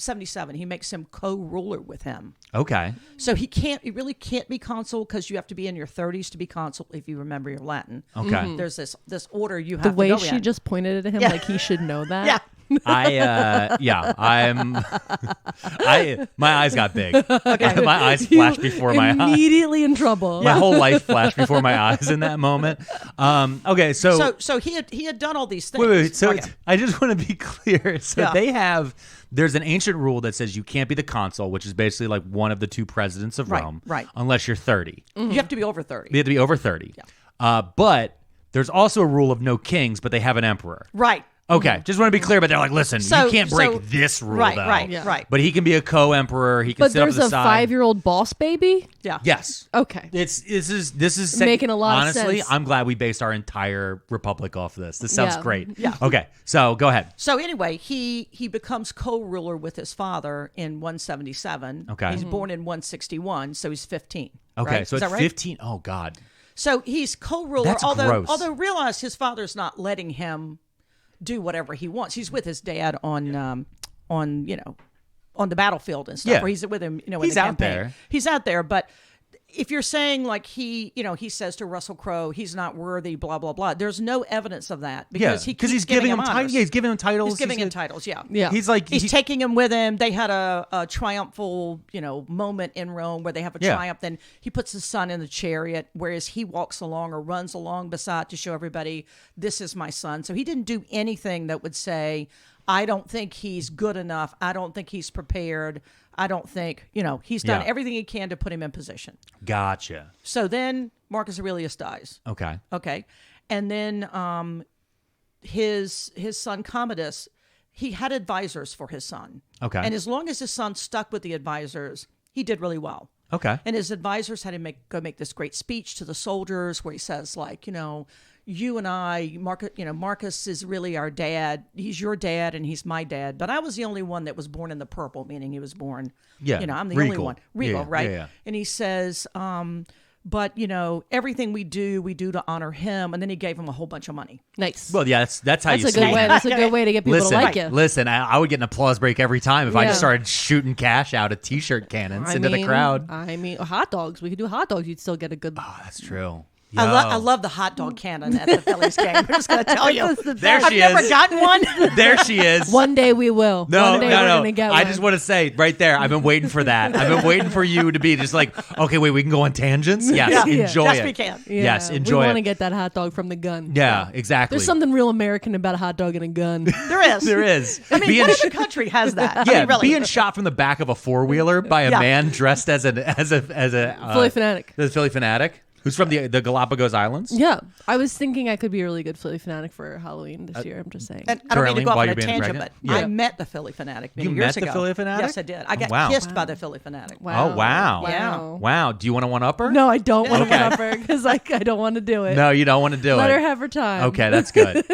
him co-ruler with him. Okay. So he really can't be consul, because you have to be in your 30s to be consul, if you remember your Latin. Okay. There's this order you The have way to go she in. just pointed at him, Yeah. like he should know that. Yeah. My eyes got big. Okay. My eyes flashed before my eyes. Immediately in trouble. My whole life flashed before my eyes in that moment. Okay. So he had done all these things. wait. So Okay. I just want to be clear. So Yeah. there's an ancient rule that says you can't be the consul, which is basically like one of the 2 presidents of Right, Rome, right. unless you're 30. You have to be over 30. You have to be over 30. But there's also a rule of no kings, but they have an emperor. Right. Okay, just want to be clear, but they're like, listen, So- you can't break so- this rule, right, though. right, yeah. right. But he can be a co-emperor. He can But sit up there's to the a side. 5-year-old boss baby? Yeah. Yes. Okay. This is Making a lot of honestly, sense. I'm glad we based our entire republic off this. This sounds Yeah. great. Yeah. Okay, so go ahead. So anyway, he becomes co-ruler with his father in 177. Okay. He's born in 161, so he's 15. Okay, right? so Is at that right? 15. Oh God. So he's co-ruler, That's gross. although realize his father's not letting him do whatever he wants. He's with his dad on the battlefield and stuff. Yeah. Where he's with him, in He's the out campaign. there. He's out there, but if you're saying like he says to Russel Crowe, he's not worthy, blah blah blah. There's no evidence of that because he's giving him titles. Yeah, he's giving him titles. He's giving him titles. Yeah, yeah. He's taking him with him. They had a triumphal, moment in Rome where they have a triumph. Then he puts his son in the chariot, whereas he walks along or runs along beside to show everybody this is my son. So he didn't do anything that would say, I don't think he's good enough. I don't think he's prepared. I don't think, he's done everything he can to put him in position. Gotcha. So then Marcus Aurelius dies. Okay. And then his son Commodus, he had advisors for his son. Okay. And as long as his son stuck with the advisors, he did really well. Okay. And his advisors had him go make this great speech to the soldiers where he says, like, you and I, Marcus is really our dad. He's your dad and he's my dad. But I was the only one that was born in the purple, meaning he was born, I'm the only one. Regal, right? Yeah. And he says, but, everything we do to honor him. And then he gave him a whole bunch of money. Nice. Well, yeah, that's how you a good way. That's a good way to get people to like you. Listen, I would get an applause break every time if I just started shooting cash out of T-shirt cannons into the crowd. I mean, hot dogs. We could do hot dogs. You'd still get a good... Oh, that's true. I love the hot dog cannon at the Phillies game. I'm just going to tell you. There she is. I've never gotten one. There she is. One day we will. No. We're gonna get I one. just want to say right there, I've been waiting for that. I've been waiting for you to be just like, okay, wait, we can go on tangents? Yes, enjoy it. Yes, we can. Yeah, yes, enjoy we it. want to get that hot dog from the gun. Yeah, exactly. There's something real American about a hot dog and a gun. There is. There is. I mean, what other country has that? Yeah, I mean, really. being shot from the back of a four-wheeler by a man dressed as a Philly fanatic. The Philly fanatic. Who's from the Galapagos Islands? Yeah. I was thinking I could be a really good Philly fanatic for Halloween this year. I'm just saying. And I don't mean to go off while on a you're being tangent, pregnant? but I met the Philly fanatic many You years met the ago. Philly fanatic? Yes, I did. I got kissed by the Philly fanatic. Wow. Oh, wow. Yeah. Wow. Do you want to one-upper? No, I don't want to Okay. one up her because I don't want to do it. No, you don't want to do Let it. her have her time. Okay, that's good.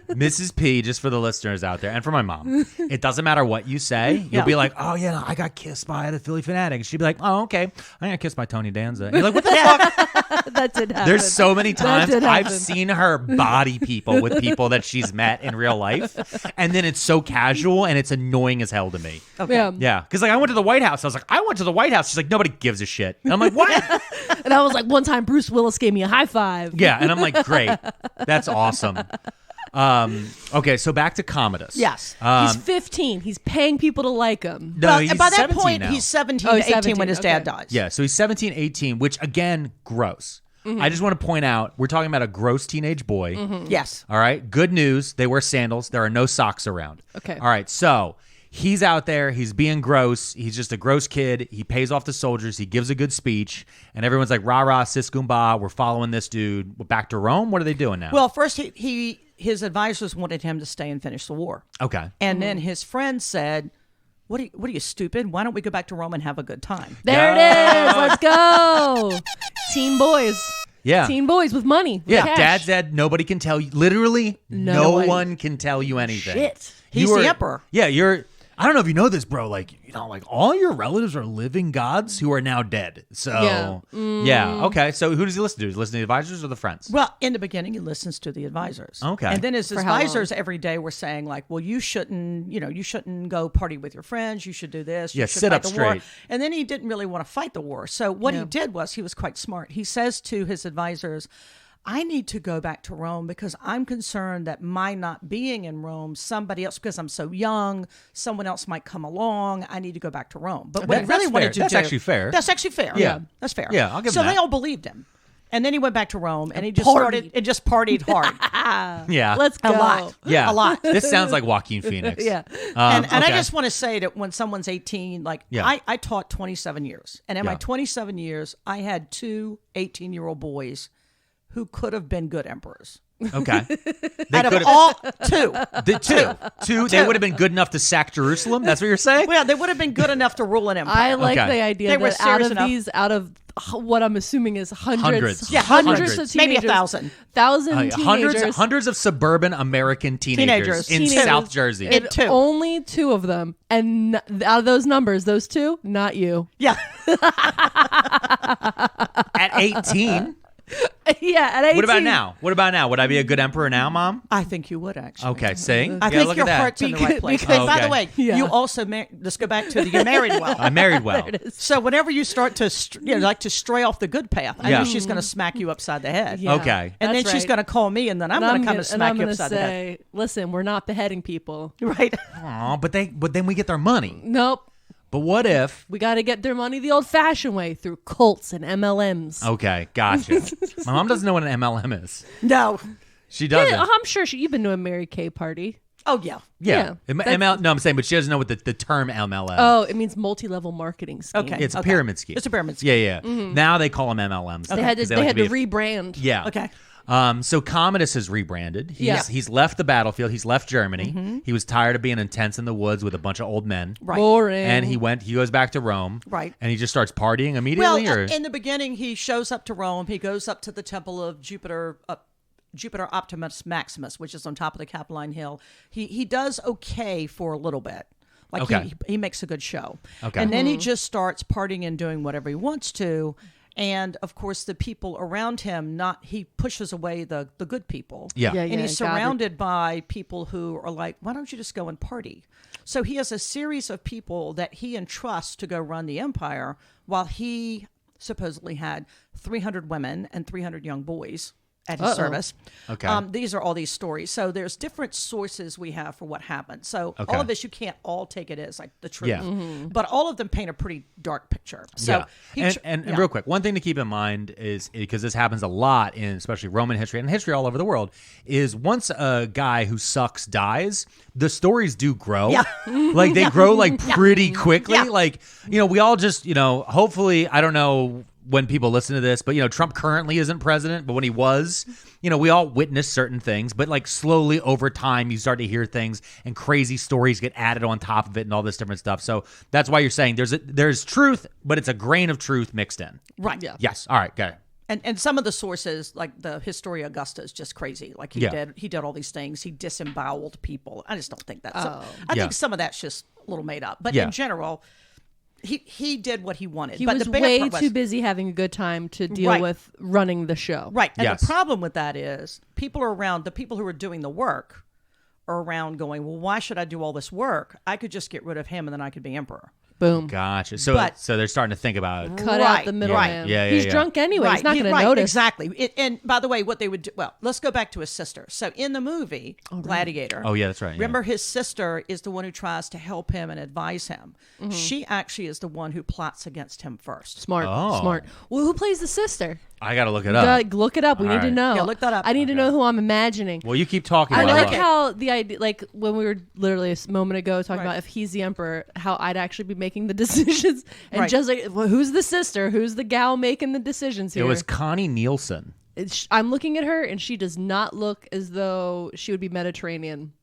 Mrs. P, just for the listeners out there, and for my mom, it doesn't matter what you say. You'll be like, oh, yeah, I got kissed by the Philly fanatic. She'd be like, oh, okay. I got kissed by Tony Danza. And you're like, what the fuck? That did happen. There's so many times did I've happen. seen her body people with people that she's met in real life. And then it's so casual and it's annoying as hell to me. Okay. Yeah. Yeah. Because like I went to the White House. I was like, I went to the White House. She's like, nobody gives a shit. And I'm like, what? And I was like, one time Bruce Willis gave me a high five. Yeah. And I'm like, great. That's awesome. Okay, so back to Commodus. Yes. He's 15. He's paying people to like him. No, Well, he's and by that 17 point, now. he's 17 Oh, to he's 18 17, when his dad okay. dies. Yeah, so he's 17, 18, which again, gross. Mm-hmm. I just want to point out, we're talking about a gross teenage boy. Mm-hmm. Yes. All right, good news. They wear sandals. There are no socks around. Okay. All right, so he's out there. He's being gross. He's just a gross kid. He pays off the soldiers. He gives a good speech. And everyone's like, rah, rah, sis, goomba. We're following this dude. We're back to Rome? What are they doing now? Well, first, his advisors wanted him to stay and finish the war. Okay. And then his friends said, what are you, stupid? Why don't we go back to Rome and have a good time? There it is. Let's go. Teen boys. Yeah. Teen boys with money. With Yeah, cash. Dad said nobody can tell you. Literally, no one. one can tell you anything. Shit. He's the emperor. Yeah, I don't know if you know this, bro. Like, like all your relatives are living gods who are now dead. So, yeah. Okay. So who does he listen to? Does he listen to the advisors or the friends? Well, in the beginning, he listens to the advisors. Okay. And then his For how long? advisors every day were saying, like, well, you shouldn't go party with your friends. You should do this. You Yeah, should sit fight up the war. straight. And then he didn't really want to fight the war. So what he did was he was quite smart. He says to his advisors, I need to go back to Rome because I'm concerned that my not being in Rome, somebody else, because I'm so young, someone else might come along. I need to go back to Rome. But what he really That's wanted fair. to That's do... actually fair. That's actually fair. Yeah. That's fair. Yeah, I'll give So him that. they all believed him. And then he went back to Rome and he just partied. partied hard. Yeah. Let's go. A lot. Yeah. A lot. This sounds like Joaquin Phoenix. Yeah. And I okay. just want to say that when someone's 18, like Yeah. I taught 27 years. And in my Yeah. 27 years, I had two 18-year-old boys who could have been good emperors. Okay. They Out of could have. all two. Two. They would have been good enough to sack Jerusalem. That's what you're saying? Well, they would have been good enough to rule an empire. I like Okay. the idea They were that out serious of enough. these, out of what I'm assuming is hundreds. Yeah, hundreds hundreds. of Maybe teenagers. 1,000. Teenagers. Hundreds of suburban American teenagers in Teenagers. South Jersey. It- two. Only two of them. And out of those numbers, those two, not you. Yeah. At 18. Yeah, at 18. What about now? What about now? Would I be a good emperor now, Mom? I think you would actually. Okay, see? I think your heart's in the right place. And by the Okay. way, you also let's go back to you married well. I married well. There it is. So whenever you start to like to stray off the good path, I know she's going to smack you upside the head. Yeah, Okay. And then that's she's right. going to call me, and then I'm going to come and smack you upside the head. say, listen, we're not beheading people. Right? Aw, but then we get their money. Nope. But what if? We got to get their money the old-fashioned way through cults and MLMs. Okay, gotcha. My mom doesn't know what an MLM is. No. She doesn't. Yeah, I'm sure you've been to a Mary Kay party. Oh yeah. Yeah. Yeah. No, I'm saying, but she doesn't know what the term MLM. Oh, it means multi-level marketing scheme. Okay. It's a pyramid scheme. It's a pyramid scheme. Yeah, yeah. Now they call them MLMs. They had to, rebrand. Yeah. Okay. So Commodus has rebranded. He's left the battlefield. He's left Germany. He was tired of being intense in the woods with a bunch of old men. Right. Boring. And he goes back to Rome. Right. And he just starts partying immediately? Well, or? in the beginning, he shows up to Rome. He goes up to the temple of Jupiter Optimus Maximus, which is on top of the Capitoline Hill. He does okay for a little bit. Like Okay. he makes a good show. Okay. And then he just starts partying and doing whatever he wants to. And of course, the people around him, he pushes away the good people. Yeah. Yeah, And he's got it. surrounded by people who are like, why don't you just go and party? So he has a series of people that he entrusts to go run the empire, while he supposedly had 300 women and 300 young boys at his service. Okay. These are all these stories. So there's different sources we have for what happened. So Okay. all of this, you can't all take it as like the truth. Yeah. But all of them paint a pretty dark picture. So yeah. And real quick, one thing to keep in mind is, because this happens a lot in especially Roman history and history all over the world, is once a guy who sucks dies, the stories do grow. Yeah. Like they grow like pretty quickly. Yeah. Like, we all just, hopefully, I don't know when people listen to this, but Trump currently isn't president, but when he was, we all witnessed certain things, but like slowly over time you start to hear things and crazy stories get added on top of it and all this different stuff. So that's why you're saying there's truth, but it's a grain of truth mixed in. Right. Yeah. Yes. All right. Got it. And some of the sources, like the Historia Augusta, is just crazy. Like he did all these things. He disemboweled people. I just don't think that's. I think some of that's just a little made up. But in general, he did what he wanted. He but was the bad way part was, too busy having a good time to deal Right. with running the show. right. And Yes. the problem with that is people are around. The people who are doing the work are around going, well, why should I do all this work? I could just get rid of him and then I could be emperor. Boom. Gotcha. So But- so they're starting to think about Cut out Right, the right. middleman. Yeah, He's yeah. drunk anyway. He's not going to notice. Exactly. And by the way, what they would do, well, let's go back to his sister. So in the movie, Gladiator. Oh, yeah, that's right, yeah. Remember, his sister is the one who tries to help him and advise him. She actually is the one who plots against him first. Smart. Oh. Smart. Well, who plays the sister? I got to look it up. Look it up. We All need to right. know. Yeah, look that up. I need to know who I'm imagining. Well, you keep talking. I while like look. how the idea, like when we were literally a moment ago talking Right. about if he's the emperor, how I'd actually be making the decisions, and Right. just like, well, who's the sister? Who's the gal making the decisions It here? was Connie Nielsen. I'm looking at her, and she does not look as though she would be Mediterranean.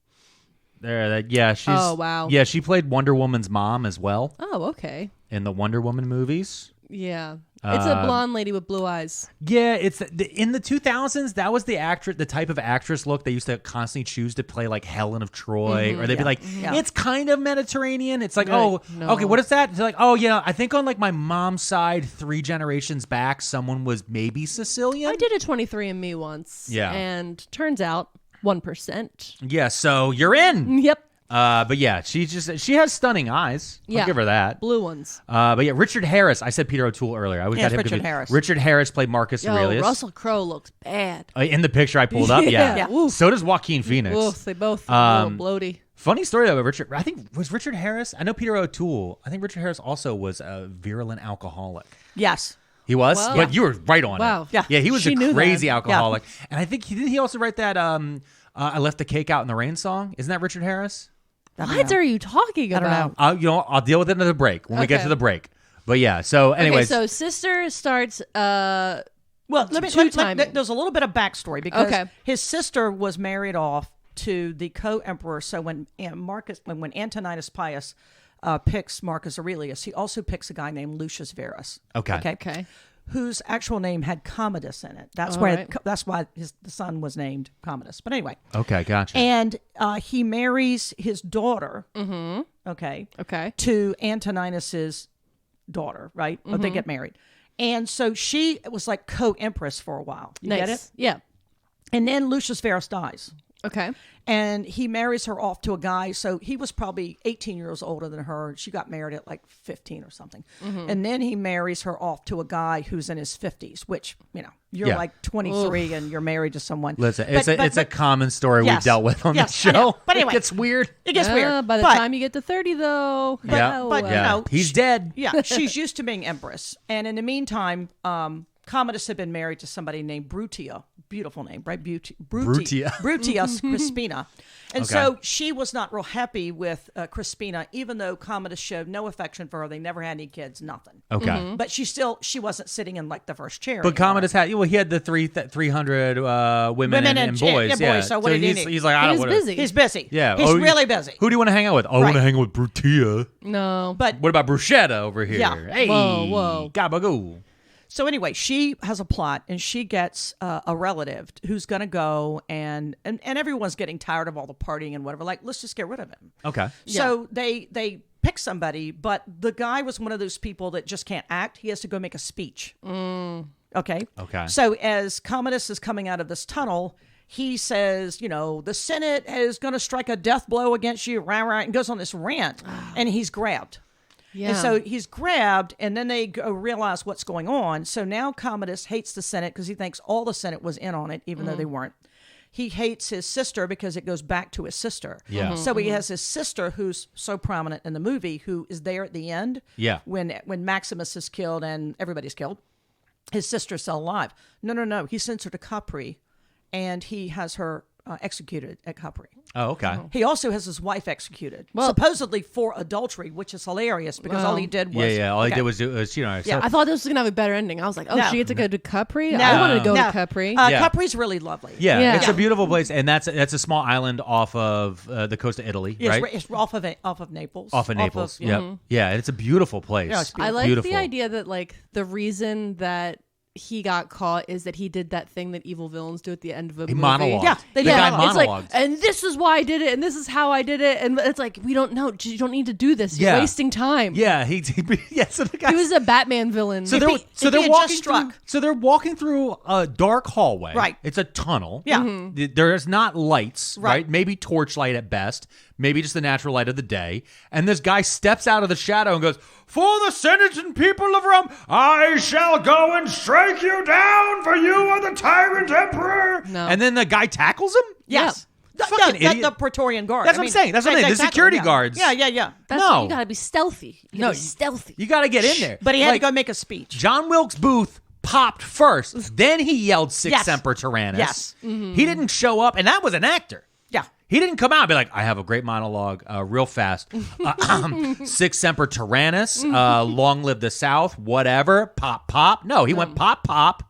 Yeah, she's. Oh, wow. Yeah, she played Wonder Woman's mom as well Oh, okay. in the Wonder Woman movies. Yeah, it's a blonde lady with blue eyes. Yeah, it's in the 2000s. That was the type of actress look they used to constantly choose to play, like Helen of Troy, or they'd be like, it's kind of Mediterranean. It's like, Right. No. okay, what is that? It's like, oh, I think on like my mom's side, 3 generations back, someone was maybe Sicilian. I did a 23andMe once. Yeah. and turns out 1%. Yeah, so you're in. Yep, But yeah, she has stunning eyes. I'll Yeah. give her that. blue ones. But yeah, Richard Harris. I said Peter O'Toole earlier. I always Yes, got him Richard confused. Harris. Richard Harris played Marcus Yo, Aurelius. Russell Crowe looks bad. In the picture I pulled up, yeah. Yeah. Oof. So does Joaquin Phoenix. Oof, they both a little bloaty. Funny story though about Richard. I think was Richard Harris. I know Peter O'Toole. I think Richard Harris also was a virulent alcoholic. Yes. He was, Wow. but you were right on Wow. it. Yeah. Yeah, he was She a knew that. crazy alcoholic. And I think he also write that I Left the Cake Out in the Rain song. Isn't that Richard Harris? What are you talking about? I'll deal with it in the break when we get Okay. to the break. But yeah, so anyways, Okay, so sister starts. Well, there's a little bit of backstory because Okay. his sister was married off to the co-emperor. So when Antoninus Pius picks Marcus Aurelius, he also picks a guy named Lucius Verus. Okay. Okay. Whose actual name had Commodus in it. That's All why right. that's why the son was named Commodus. But anyway, okay, gotcha. and he marries his daughter. Okay. Okay. To Antoninus's daughter, right? They get married. And so she was like co-empress for a while. You get it? Yeah. And then Lucius Verus dies. Okay. And he marries her off to a guy. So he was probably 18 years older than her. She got married at like 15 or something. And then he marries her off to a guy who's in his 50s, which, you're like 23 and you're married to someone. Listen, it's a common story we've dealt with on this show. But anyway. It gets weird. It gets weird. By the time you get to 30, though. He's dead. Yeah, she's used to being empress. And in the meantime, Commodus had been married to somebody named Brutia. Beautiful name, right? Brutia Crispina. And so she was not real happy with Crispina, even though Commodus showed no affection for her. They never had any kids, nothing. Okay. But she wasn't sitting in like the first chair. But Commodus he had the 300 women and boys. Yeah, boys. So what did he need? He's like, I don't want to. busy. He's busy. Yeah. He's really busy. Who do you want to hang out with? I want to hang out with Brutia. No. But What about Bruschetta over here? Yeah. Hey. Whoa. Gabagoo. So anyway, she has a plot, and she gets a relative who's going to go, and everyone's getting tired of all the partying and whatever. Like, let's just get rid of him. Okay. So they pick somebody, but the guy was one of those people that just can't act. He has to go make a speech. Okay. So as Commodus is coming out of this tunnel, he says, the Senate is going to strike a death blow against you, and goes on this rant, and he's grabbed. Yeah. And so he's grabbed, and then they realize what's going on. So now Commodus hates the Senate because he thinks all the Senate was in on it, even though they weren't. He hates his sister because it goes back to his sister. Yeah. So he has his sister, who's so prominent in the movie, who is there at the end. Yeah. When Maximus is killed and everybody's killed, his sister's still alive. No. He sends her to Capri, and he has her executed at Capri. Oh, okay. He also has his wife executed, supposedly for adultery, which is hilarious because all he did was all he did was I thought this was gonna have a better ending. I was like, No. she gets to go to Capri. No. I want to go to Capri. Capri's really lovely. Yeah, it's a beautiful place, and that's a small island off of the coast of Italy, right? It's off of Naples. Off of Naples. Yep. Yeah, it's a beautiful place. Yeah, it's I like beautiful. the idea that like the reason that he got caught is that he did that thing that evil villains do at the end of a movie. Monologue. Yeah, the guy monologued. It's like, and this is why I did it, and this is how I did it, and it's like, we don't know. You don't need to do this. You're wasting time. Yeah, so the guy, he was a Batman villain. So they're walking through a dark hallway. Right. It's a tunnel. Yeah. There's not lights, Right. right? Maybe torchlight at best. Maybe just the natural light of the day. And this guy steps out of the shadow and goes, "For the Senate and people of Rome, I shall go and strike you down, for you are the tyrant emperor." No. And then the guy tackles him? Yes. Fucking idiot. The Praetorian Guard. That's what I'm saying. That's what I'm saying. The security guards. Yeah. You gotta be stealthy. You gotta be stealthy. You got to get in there. But he had to go make a speech. John Wilkes Booth popped first. Then he yelled Sic Semper Tyrannis. Yes. He didn't show up, and that was an actor. Yeah. He didn't come out and be like, I have a great monologue real fast. Sic Semper Tyrannis, long live the South, whatever, pop, pop. No, he went pop, pop,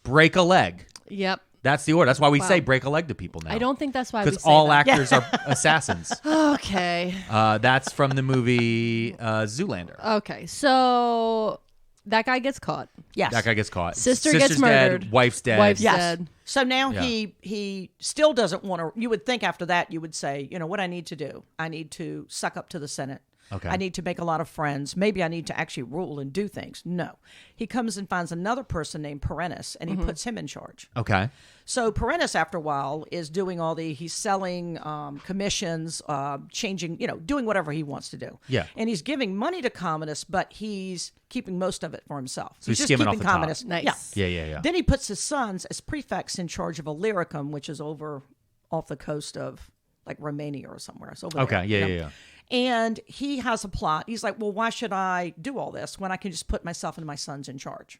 break a leg. Yep. That's the order. That's why we say break a leg to people now. I don't think that's why we say because all that. actors are assassins. Okay. That's from the movie Zoolander. Okay. So that guy gets caught. Yes. That guy gets caught. Sister's Sister's murdered. Dead, wife's dead. Wife's Yes. dead. So now Yeah. he still doesn't want to. You would think after that you would say, what I need to do? I need to suck up to the Senate. Okay. I need to make a lot of friends. Maybe I need to actually rule and do things. No. He comes and finds another person named Perennis, and he puts him in charge. Okay. So Perennis, after a while, is doing he's selling commissions, changing, doing whatever he wants to do. Yeah. And he's giving money to Commodus, but he's keeping most of it for himself. So he's just skimming keeping off the top. Commodus. Nice. Yeah. Then he puts his sons as prefects in charge of Illyricum, which is over off the coast of like Romania or somewhere. It's over Okay. there, Yeah. And he has a plot. He's like, well, why should I do all this when I can just put myself and my sons in charge?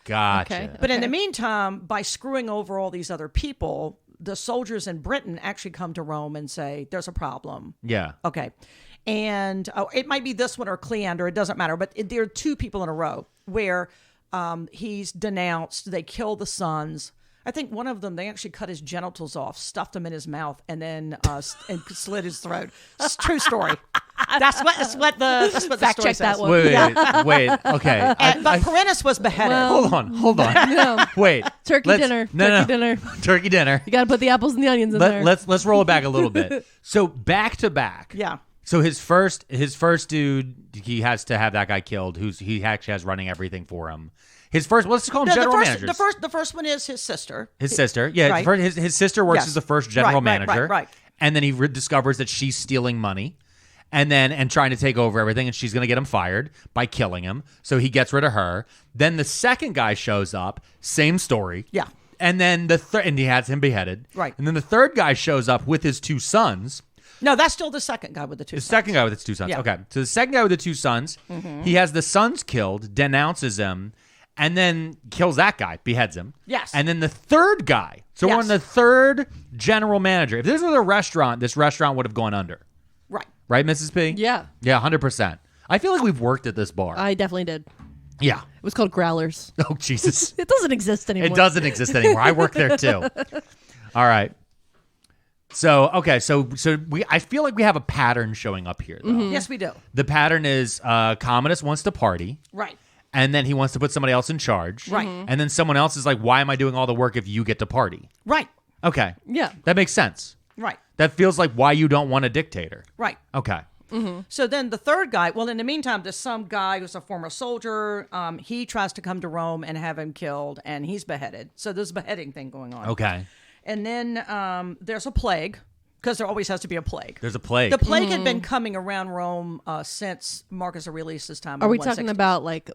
Gotcha. Okay. But in the meantime, by screwing over all these other people, the soldiers in Britain actually come to Rome and say, there's a problem. Yeah. Okay. And it might be this one or Cleander. It doesn't matter. But there are two people in a row where he's denounced. They kill the sons. I think one of them, they actually cut his genitals off, stuffed them in his mouth, and then and slit his throat. It's a true story. That's what the Fact story check says. that one. Wait. Okay. But Perennis was beheaded. Well- Hold on. No. Wait. Turkey dinner. Turkey dinner. You gotta put the apples and the onions in there. Let's roll it back a little bit. So back to back. Yeah. So his first dude, he has to have that guy killed. He actually has running everything for him. His first, let's call him general managers. The first one is his sister. His sister, yeah. Right. His sister works as the first general manager. Right. And then he discovers that she's stealing money and trying to take over everything, and she's going to get him fired by killing him. So he gets rid of her. Then the second guy shows up, same story. Yeah. And then and he has him beheaded. Right. And then the third guy shows up with his 2 sons. No, that's still the second guy with the 2 sons. The second guy with his 2 sons. Yeah. Okay. So the second guy with the 2 sons, he has the sons killed, denounces him, and then kills that guy, beheads him. Yes. And then the third guy. So we're on the third general manager. If this was a restaurant, this restaurant would have gone under. Right. Right, Mrs. P? Yeah. Yeah, 100%. I feel like we've worked at this bar. I definitely did. Yeah. It was called Growlers. Oh, Jesus. It doesn't exist anymore. It doesn't exist anymore. I work there too. All right. So, okay. So I feel like we have a pattern showing up here, though. Yes, we do. The pattern is Commodus wants to party. Right. And then he wants to put somebody else in charge. Right. And then someone else is like, why am I doing all the work if you get to party? Right. Okay. Yeah. That makes sense. Right. That feels like why you don't want a dictator. Right. Okay. So then the third guy, well, in the meantime, there's some guy who's a former soldier. He tries to come to Rome and have him killed, and he's beheaded. So there's a beheading thing going on. Okay. And then there's a plague, because there always has to be a plague. There's a plague. The plague had been coming around Rome since Marcus Aurelius' time. Are we 160. talking about like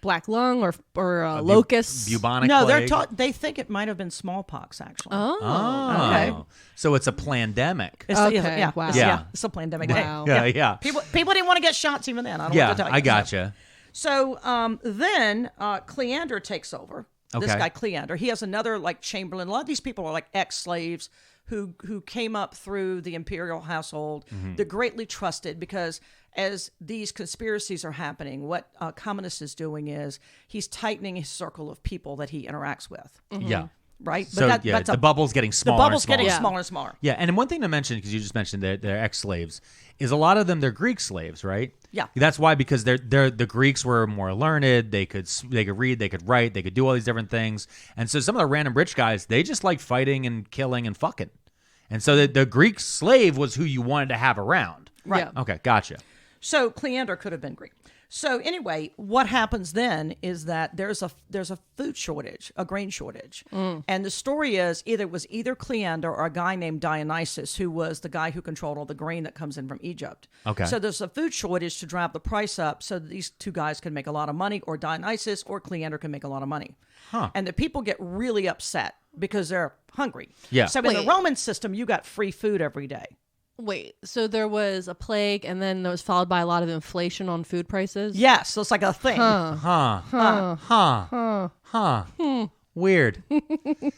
black lung or locusts? Bubonic No, plague? they think it might have been smallpox, actually. Oh. Okay. So it's a pandemic. Okay, Yeah. wow. Yeah. It's a pandemic. Wow. Yeah. People didn't want to get shots even then. I don't know Yeah, what to tell you. I gotcha. So then Cleander takes over. This Okay. guy Cleander. He has another like Chamberlain. A lot of these people are like ex-slaves who came up through the imperial household. They're greatly trusted because as these conspiracies are happening, what Commodus is doing is he's tightening his circle of people that he interacts with. Yeah. Right? So the bubble's getting smaller. The bubble's and smaller. getting smaller and smaller. Yeah, and one thing to mention, because you just mentioned that they're ex-slaves, is a lot of them they're Greek slaves, right? Yeah. That's why, because the Greeks were more learned. They could read, they could write, they could do all these different things, and so some of the random rich guys they just like fighting and killing and fucking, and so the Greek slave was who you wanted to have around. Right. Yeah. Okay, gotcha. So Cleander could have been Greek. So anyway, what happens then is that there's a food shortage, a grain shortage. And the story is it was either Cleander or a guy named Dionysus, who was the guy who controlled all the grain that comes in from Egypt. Okay. So there's a food shortage to drive the price up so that these two guys can make a lot of money, or Dionysus or Cleander can make a lot of money. Huh. And the people get really upset because they're hungry. Yeah. So in the Roman system, you got free food every day. Wait, so there was a plague, and then that was followed by a lot of inflation on food prices? Yes, so it's like a thing. Weird.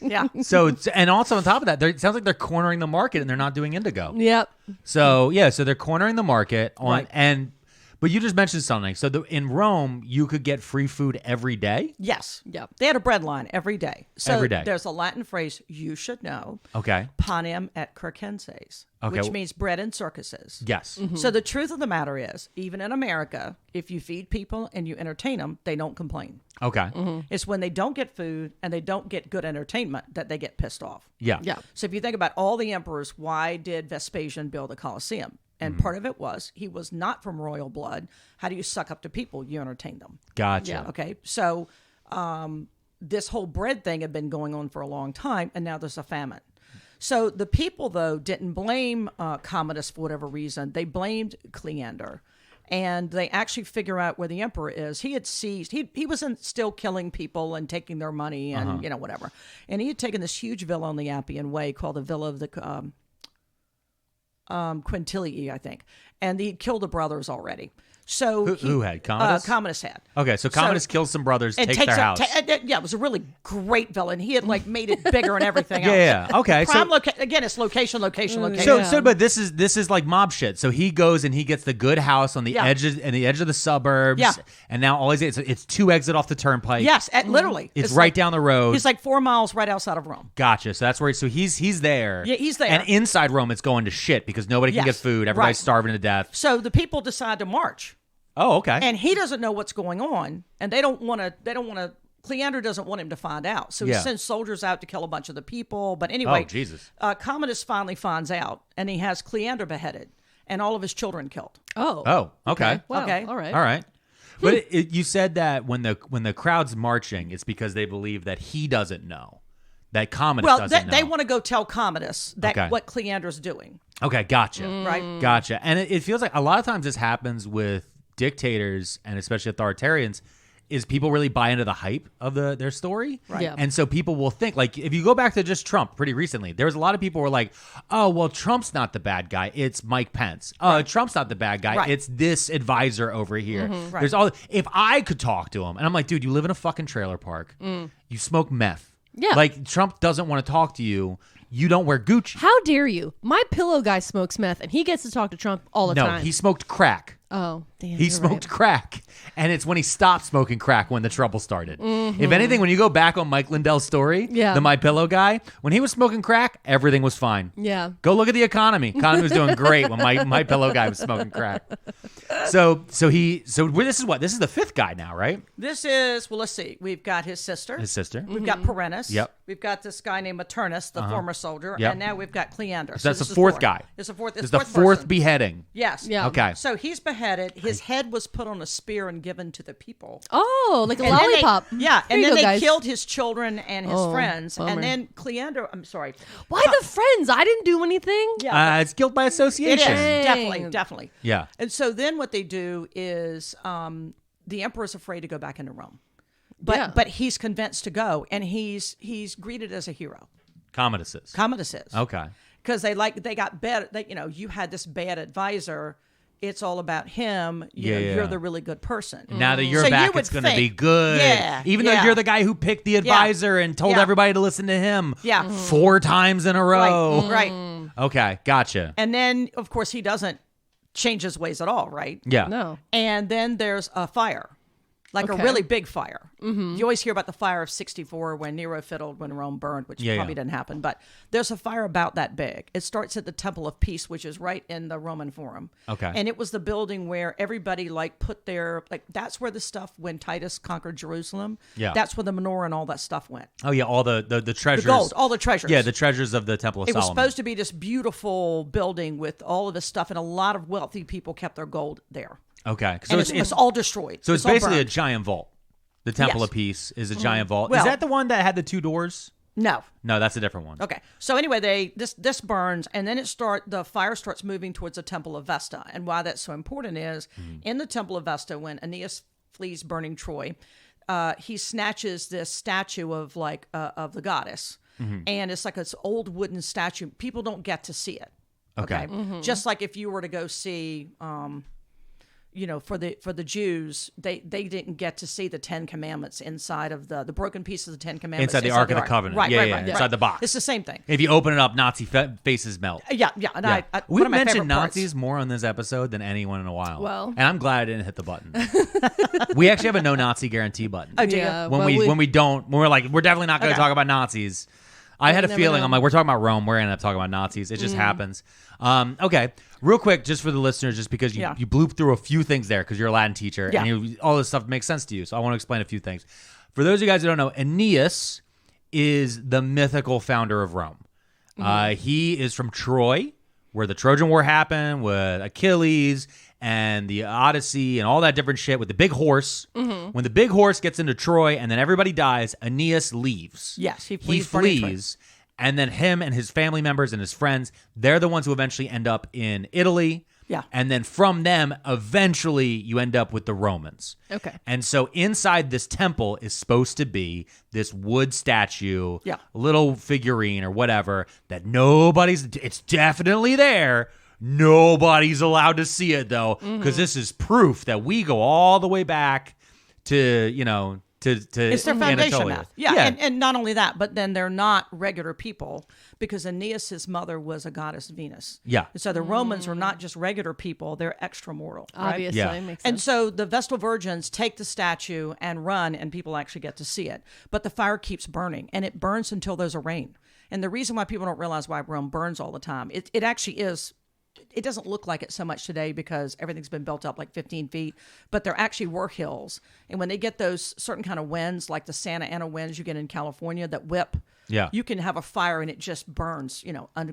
Yeah. So, and also on top of that, it sounds like they're cornering the market and they're not doing indigo. Yep. So so they're cornering the market on Right. but you just mentioned something. So in Rome, you could get free food every day. Yes. Yep. They had a bread line every day. So Every day. There's a Latin phrase you should know. Okay. Panem et circenses, Okay. which means bread and circuses. Yes. So the truth of the matter is, even in America, if you feed people and you entertain them, they don't complain. Okay. It's when they don't get food and they don't get good entertainment that they get pissed off. Yeah. Yeah. So if you think about all the emperors, why did Vespasian build a Colosseum? And part of it was he was not from royal blood. How do you suck up to people? You entertain them. Gotcha. Yeah. Okay. So this whole bread thing had been going on for a long time, and now there's a famine. So the people, though, didn't blame Commodus for whatever reason. They blamed Cleander. And they actually figure out where the emperor is. He had seized, he wasn't still killing people and taking their money and, whatever. And he had taken this huge villa on the Appian Way called the Villa of the Quintilii, I think. And he killed the brothers already. So Who had? Commodus? Commodus had. Okay, so Commodus kills some brothers, And takes takes their up- house. yeah, it was a really great villa, and he had like made it bigger and everything. Yeah, yeah. Okay, Prime so- again, it's location. But this is like mob shit. So he goes and he gets the good house on the Yeah. edge of the suburbs. Yeah. And now all it's 2 exit off the turnpike. Yes, literally, It's right like- down the road. He's like 4 miles right outside of Rome. Gotcha. So that's where he's there. Yeah, he's there. And inside Rome, it's going to shit because nobody can Yes, get food. Everybody's right. starving to death. So the people decide to march, Oh, okay. and he doesn't know what's going on, and they don't want to. Cleander doesn't want him to find out, so he Yeah. sends soldiers out to kill a bunch of the people. But anyway, Oh, Jesus. Commodus finally finds out, and he has Cleander beheaded and all of his children killed. Oh. Oh, okay. Wow. Okay. All right. All right. But you said that when the crowd's marching, it's because they believe that he doesn't know, that Commodus doesn't know. They want to go tell Commodus what Cleander's doing. Okay, gotcha. Right. Gotcha. And it feels like a lot of times this happens with dictators and especially authoritarians, is people really buy into the hype of their story. Right. Yeah. And so people will think, like, if you go back to just Trump pretty recently, there was a lot of people who were like, oh, well, Trump's not the bad guy. It's Mike Pence. Trump's not the bad guy. Right. It's this advisor over here. Right. There's all. If I could talk to him, and I'm like, dude, you live in a fucking trailer park. You smoke meth. Yeah. Like, Trump doesn't want to talk to you. You don't wear Gucci. How dare you? My pillow guy smokes meth, and he gets to talk to Trump all the time. No, he smoked crack. Oh, damn. He smoked crack, and it's when he stopped smoking crack when the trouble started. If anything, when you go back on Mike Lindell's story, the My Pillow guy, when he was smoking crack, everything was fine. Yeah. Go look at the economy. Economy was doing great when My Pillow guy was smoking crack. So this is what? This is the fifth guy now, right? This is, well, let's see. We've got his sister. We've got Perennis. Yep. We've got this guy named Maternus, the former soldier. Yep. And now we've got Cleander. So that's this the is fourth guy. It's the fourth. This is the fourth beheading. Yes. Yeah. Okay. So he's beheaded. His head was put on a spear and given to the people. Oh, like a And then lollipop. and There then you go, they guys. killed his children and his friends. bummer. And then Cleander, I'm sorry. Why the friends? I didn't do anything. Yeah. It's guilt by It association. is. Dang. Definitely. Yeah. And so then what they do is the emperor's afraid to go back into Rome. But he's convinced to go, and he's greeted as a hero. Commodus is. Commodus is. Okay. Because they got bad. You had this bad advisor. It's all about him. You're the really good person. Now that you're So back, you would it's going to be think- good. Yeah, Even though yeah. you're the guy who picked the advisor and told Yeah. everybody to listen to him Yeah. 4 times in a row. Right. Okay, gotcha. And then, of course, he doesn't change his ways at all, right? Yeah. No. And then there's a fire, like a Okay. really big fire. You always hear about the fire of 64 when Nero fiddled when Rome burned, which probably didn't happen. But there's a fire about that big. It starts at the Temple of Peace, which is right in the Roman Forum. Okay. And it was the building where everybody put their, that's where the stuff, when Titus conquered Jerusalem, that's where the menorah and all that stuff went. Oh, yeah, all the treasures. The gold, all the treasures. Yeah, the treasures of the Temple of It was Solomon. supposed to be this beautiful building with all of this stuff, and a lot of wealthy people kept their gold there. Okay. And it's all destroyed. So it's all basically a burned. giant vault. The Temple Yes. of Peace is a giant vault. Well- is that the one that had the 2 doors? No. No, that's a different one. Okay. So anyway, this burns, and then the fire starts moving towards the Temple of Vesta. And why that's so important is in the Temple of Vesta, when Aeneas flees burning Troy, he snatches this statue of the goddess, and it's like this old wooden statue. People don't get to see it. Okay. Just like if you were to go see. For the Jews, they didn't get to see the 10 Commandments inside of the broken piece of the 10 Commandments. Inside the Ark of the Covenant. Right, Yeah, right, yeah, right. inside the box. It's the same thing. If you open it up, Nazi faces melt. Yeah, yeah. And Yeah. one We've of my mentioned favorite parts- Nazis more on this episode than anyone in a while. Well. And I'm glad I didn't hit the button. We actually have a no Nazi guarantee button. Oh, do you? Yeah. when well, when we're like, we're definitely not going to Okay. talk about Nazis. I had a never feeling, know. I'm like, we're talking about Rome. We're going to end up talking about Nazis. It just happens. Okay. Real quick, just for the listeners, just because you blooped through a few things there because you're a Latin teacher Yeah. and all this stuff makes sense to you. So I want to explain a few things. For those of you guys who don't know, Aeneas is the mythical founder of Rome. He is from Troy, where the Trojan War happened with Achilles and the Odyssey and all that different shit with the big horse. When the big horse gets into Troy and then everybody dies, Aeneas leaves. Yes, he He flees burning Troy. flees. And then him and his family members and his friends, they're the ones who eventually end up in Italy. Yeah. And then from them, eventually you end up with the Romans. Okay. And so inside this temple is supposed to be this wood statue, Yeah. little figurine or whatever that it's definitely there. Nobody's allowed to see it though, because this is proof that we go all the way back to, to It's their foundation Anatolia. myth. Yeah. And not only that, but then they're not regular people because Aeneas' mother was a goddess Venus. Yeah. And so the Romans are not just regular people, they're extramoral. Right? Obviously, Yeah. makes And sense. so the Vestal Virgins take the statue and run, and people actually get to see it. But the fire keeps burning, and it burns until there's a rain. And the reason why people don't realize why Rome burns all the time, it actually is. It doesn't look like it so much today because everything's been built up like 15 feet, but there actually were hills. And when they get those certain kind of winds, like the Santa Ana winds you get in California that whip, you can have a fire and it just burns,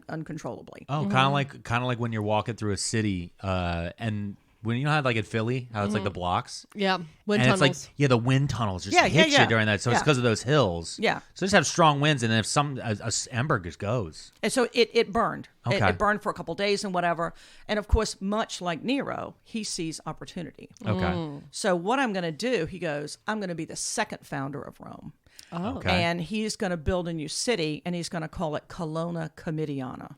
uncontrollably. Oh, kind of like when you're walking through a city and when you know how like in Philly, how it's like the blocks. Yeah, wind And tunnels. it's like the wind tunnels just Yeah, hit yeah. you during that. So it's Yeah. because of those hills. Yeah. So just have strong winds, and if a ember just goes. And so it burned. Okay. It burned for a couple days and whatever. And of course, much like Nero, he sees opportunity. Okay. So what I'm going to do, he goes, I'm going to be the second founder of Rome. Okay. And he's going to build a new city, and he's going to call it Colonna Comitiana.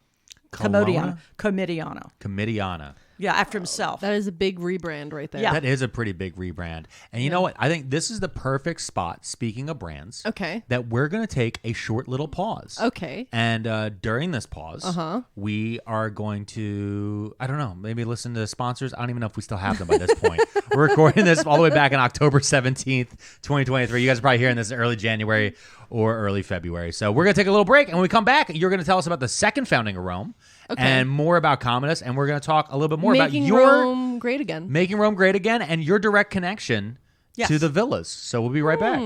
Colonna? Comitiana. Yeah, after himself. That is a big rebrand right there. Yeah. That is a pretty big rebrand. And you know what? I think this is the perfect spot, speaking of brands, Okay. that we're going to take a short little pause. Okay. And during this pause, we are going to, I don't know, maybe listen to sponsors. I don't even know if we still have them by this point. We're recording this all the way back on October 17th, 2023. You guys are probably hearing this in early January or early February. So we're going to take a little break. And when we come back, you're going to tell us about the second founding of Rome and more about Commodus. And we're going to talk a little bit more about Making Rome great again. Making Rome great again and your direct connection to the villas. So we'll be right back.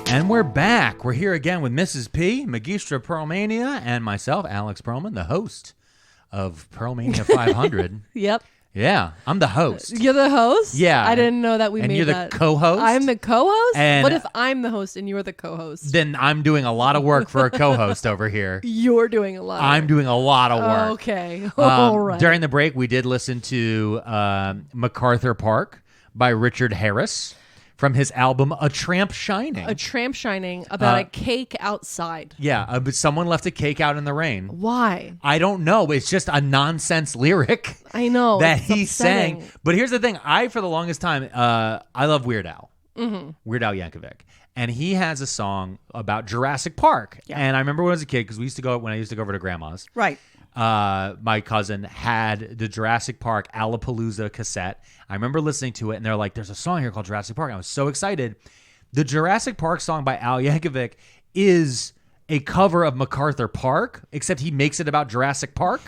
And we're back. We're here again with Mrs. P, Magistra Pearlmania, and myself, Alex Pearlman, the host of Pearlmania500. Yep. Yeah, I'm the host. You're the host? Yeah. I didn't know that we And made you're that. the co-host? I'm the co-host? And- What if I'm the host and you're the co-host? Then I'm doing a lot of work for a co-host over here. You're doing a lot. I'm doing a lot of work. Okay. All right. During the break, we did listen to MacArthur Park by Richard Harris from his album A Tramp Shining. A Tramp Shining about a cake outside. Yeah, but someone left a cake out in the rain. Why? I don't know. It's just a nonsense lyric I know. that it's he upsetting. sang. But here's the thing. For the longest time, I love Weird Al. Weird Al Yankovic. And he has a song about Jurassic Park. Yeah. And I remember when I was a kid, because when I used to go over to Grandma's. Right. My cousin had the Jurassic Park Alapalooza cassette. I remember listening to it, and they're like, there's a song here called Jurassic Park. I was so excited. The Jurassic Park song by Al Yankovic is a cover of MacArthur Park, except he makes it about Jurassic Park.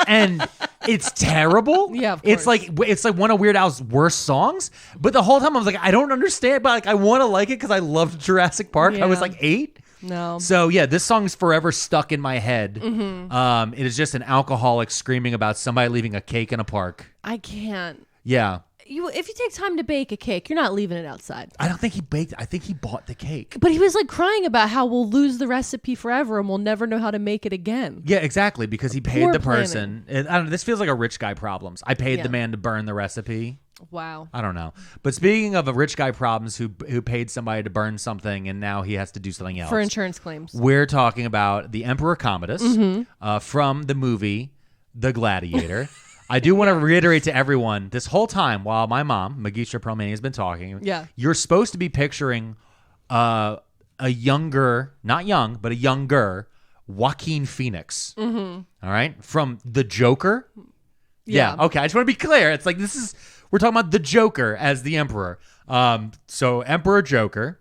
And it's terrible. Yeah, of It's course. like one of Weird Al's worst songs. But the whole time I was like, I don't understand, but like I want to like it because I loved Jurassic Park. I was Yeah. like 8. No. So yeah, this song's forever stuck in my head. It is just an alcoholic screaming about somebody leaving a cake in a park. I can't. Yeah. If you take time to bake a cake, you're not leaving it outside. I don't think he baked. I think he bought the cake. But he was like crying about how we'll lose the recipe forever and we'll never know how to make it again. Yeah, exactly. Because he paid Poor the person. And I don't know. This feels like a rich guy problems. I paid the Yeah. man to burn the recipe. Wow. I don't know. But speaking of a rich guy problems who paid somebody to burn something and now he has to do something else. For insurance claims. We're talking about the Emperor Commodus from the movie The Gladiator. I do want to reiterate to everyone, this whole time while my mom, Magistra Pearlmania, has been talking, you're supposed to be picturing a younger, not young, but a younger Joaquin Phoenix. All right? From The Joker. Yeah. Okay. I just want to be clear. It's like we're talking about the Joker as the Emperor. So Emperor Joker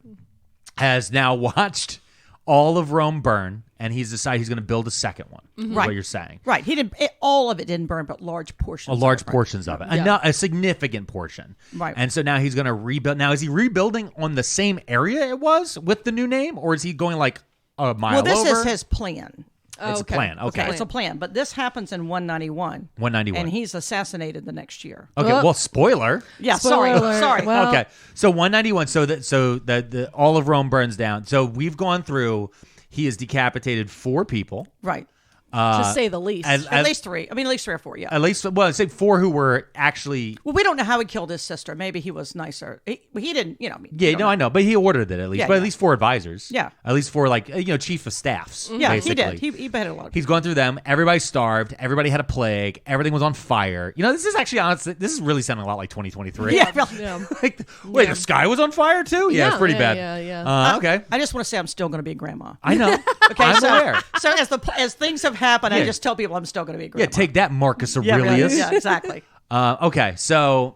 has now watched all of Rome burn, and he's decided he's going to build a second one. Is Right. what you're saying. Right. He didn't. All of it didn't burn, but large portions. Portions of it. A significant portion. Right. And so now he's going to rebuild. Now, is he rebuilding on the same area it was with the new name, or is he going like a mile over? Well, this is his plan. It's a plan. Okay. It's a plan, but this happens in 191. 191. And he's assassinated the next year. Okay, well, spoiler. Yeah, Spoiler alert. sorry. Well- Okay, so 191. So that all of Rome burns down. So we've gone through. He has decapitated 4 people. Right. To say the least. At least 3. I mean, at least 3 or 4, yeah. At least, well, I'd say 4 who were actually. Well, we don't know how he killed his sister. Maybe he was nicer. He didn't, you know. Yeah, no, I know, but he ordered it at least. Yeah, but at yeah. least 4 advisors. Yeah. At least 4, like chief of staffs. Yeah, basically. he did. He beheaded a lot of people. He's going through them. Everybody starved. Everybody had a plague. Everything was on fire. This is actually honestly, this is really sounding a lot like 2023. Yeah. Yeah. Like, wait, the sky was on fire too? Yeah, it's pretty bad. Yeah. Okay. I just want to say I'm still going to be a grandma. I know. I'm aware. So as things have happened, I just tell people I'm still going to be a grandma. Yeah, take that, Marcus Yeah, Aurelius. Yeah, exactly. Okay, so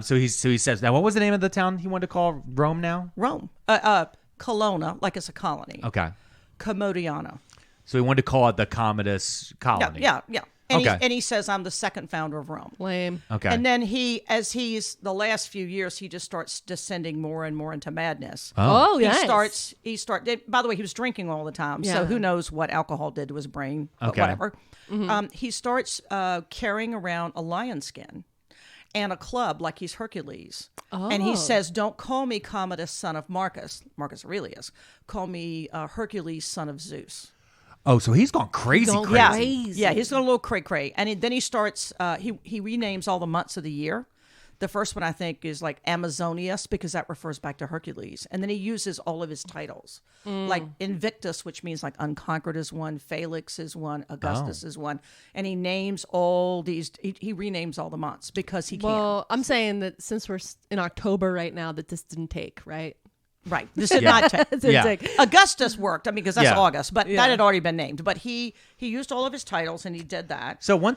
he says, now what was the name of the town he wanted to call Rome now? Rome. Colonna, like it's a colony. Okay. Commodiana. So he wanted to call it the Commodus colony. Yeah. And he says, I'm the second founder of Rome. Lame. Okay. And then as he's the last few years, he just starts descending more and more into madness. Oh, He nice. by the way, he was drinking all the time. Yeah. So who knows what alcohol did to his brain, but Okay. whatever. He starts carrying around a lion skin and a club like he's Hercules. And he says, don't call me Commodus, son of Marcus Aurelius. Call me Hercules, son of Zeus. Oh, so he's gone crazy. Yeah, Crazy. yeah, he's going a little cray-cray. And then he starts, he renames all the months of the year. The first one, I think, is like Amazonius, because that refers back to Hercules. And then he uses all of his titles. Like Invictus, which means like unconquered is one, Felix is one, Augustus is one. And he names all these, he renames all the months because he can. Well, I'm saying that since we're in October right now, that this didn't take, right? Right. This did not take. It didn't Yeah. take. Augustus worked, I mean, because that's Yeah. August, but that had already been named. But he used all of his titles and he did that. So one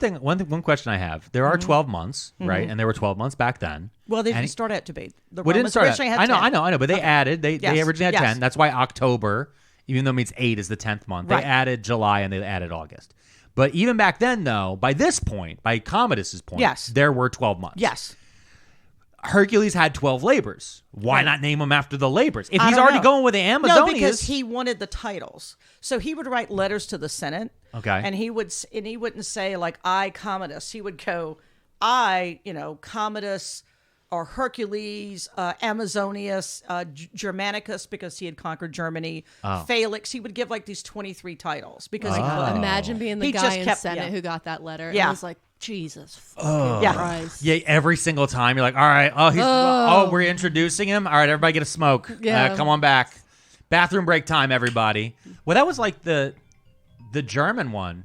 question I have: there are 12 months, right? And there were 12 months back then. Well, they And didn't start out to be. The Well, it didn't Romans start. originally had I 10. know, but they added. They Yes, originally had yes. 10. That's why October, even though it means 8 is the 10th month, they Right. added July and they added August. But even back then, though, by this point, by Commodus's point, Yes. there were 12 months. Yes. Hercules had 12 labors. Why not name them after the labors? If I he's don't already know. going with the Amazonians. No, because he wanted the titles. So he would write letters to the Senate. Okay. And he wouldn't say like I Commodus. He would go I, Commodus or Hercules, Amazonius, Germanicus, because he had conquered Germany. Felix. He would give like these 23 titles because he could. Imagine being the He guy just in kept- Senate yeah. who got that letter. Yeah. And was like, Jesus fucking Yeah. Christ. Yeah, every single time you're like, all right, we're introducing him. All right, everybody get a smoke. Yeah. Come on back. Bathroom break time, everybody. Well, that was like the German one.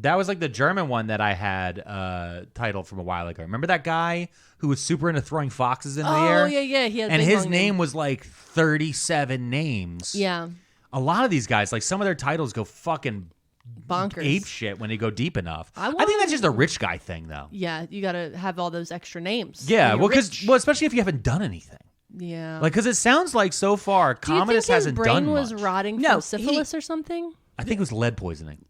That was like the German one that I had titled from a while ago. Remember that guy who was super into throwing foxes into the air? Oh, yeah. He had a And big, his long name was like 37 names. Yeah. A lot of these guys, like some of their titles go fucking Bonkers. ape shit when they go deep enough. I want- think that's just a rich guy thing, though. Yeah, you got to have all those extra names. Yeah, When you're well, rich. especially if you haven't done anything. Yeah. Like, because it sounds like so far, Do you think Commodus his hasn't brain done was much. rotting No, from syphilis or something? I think it was lead poisoning.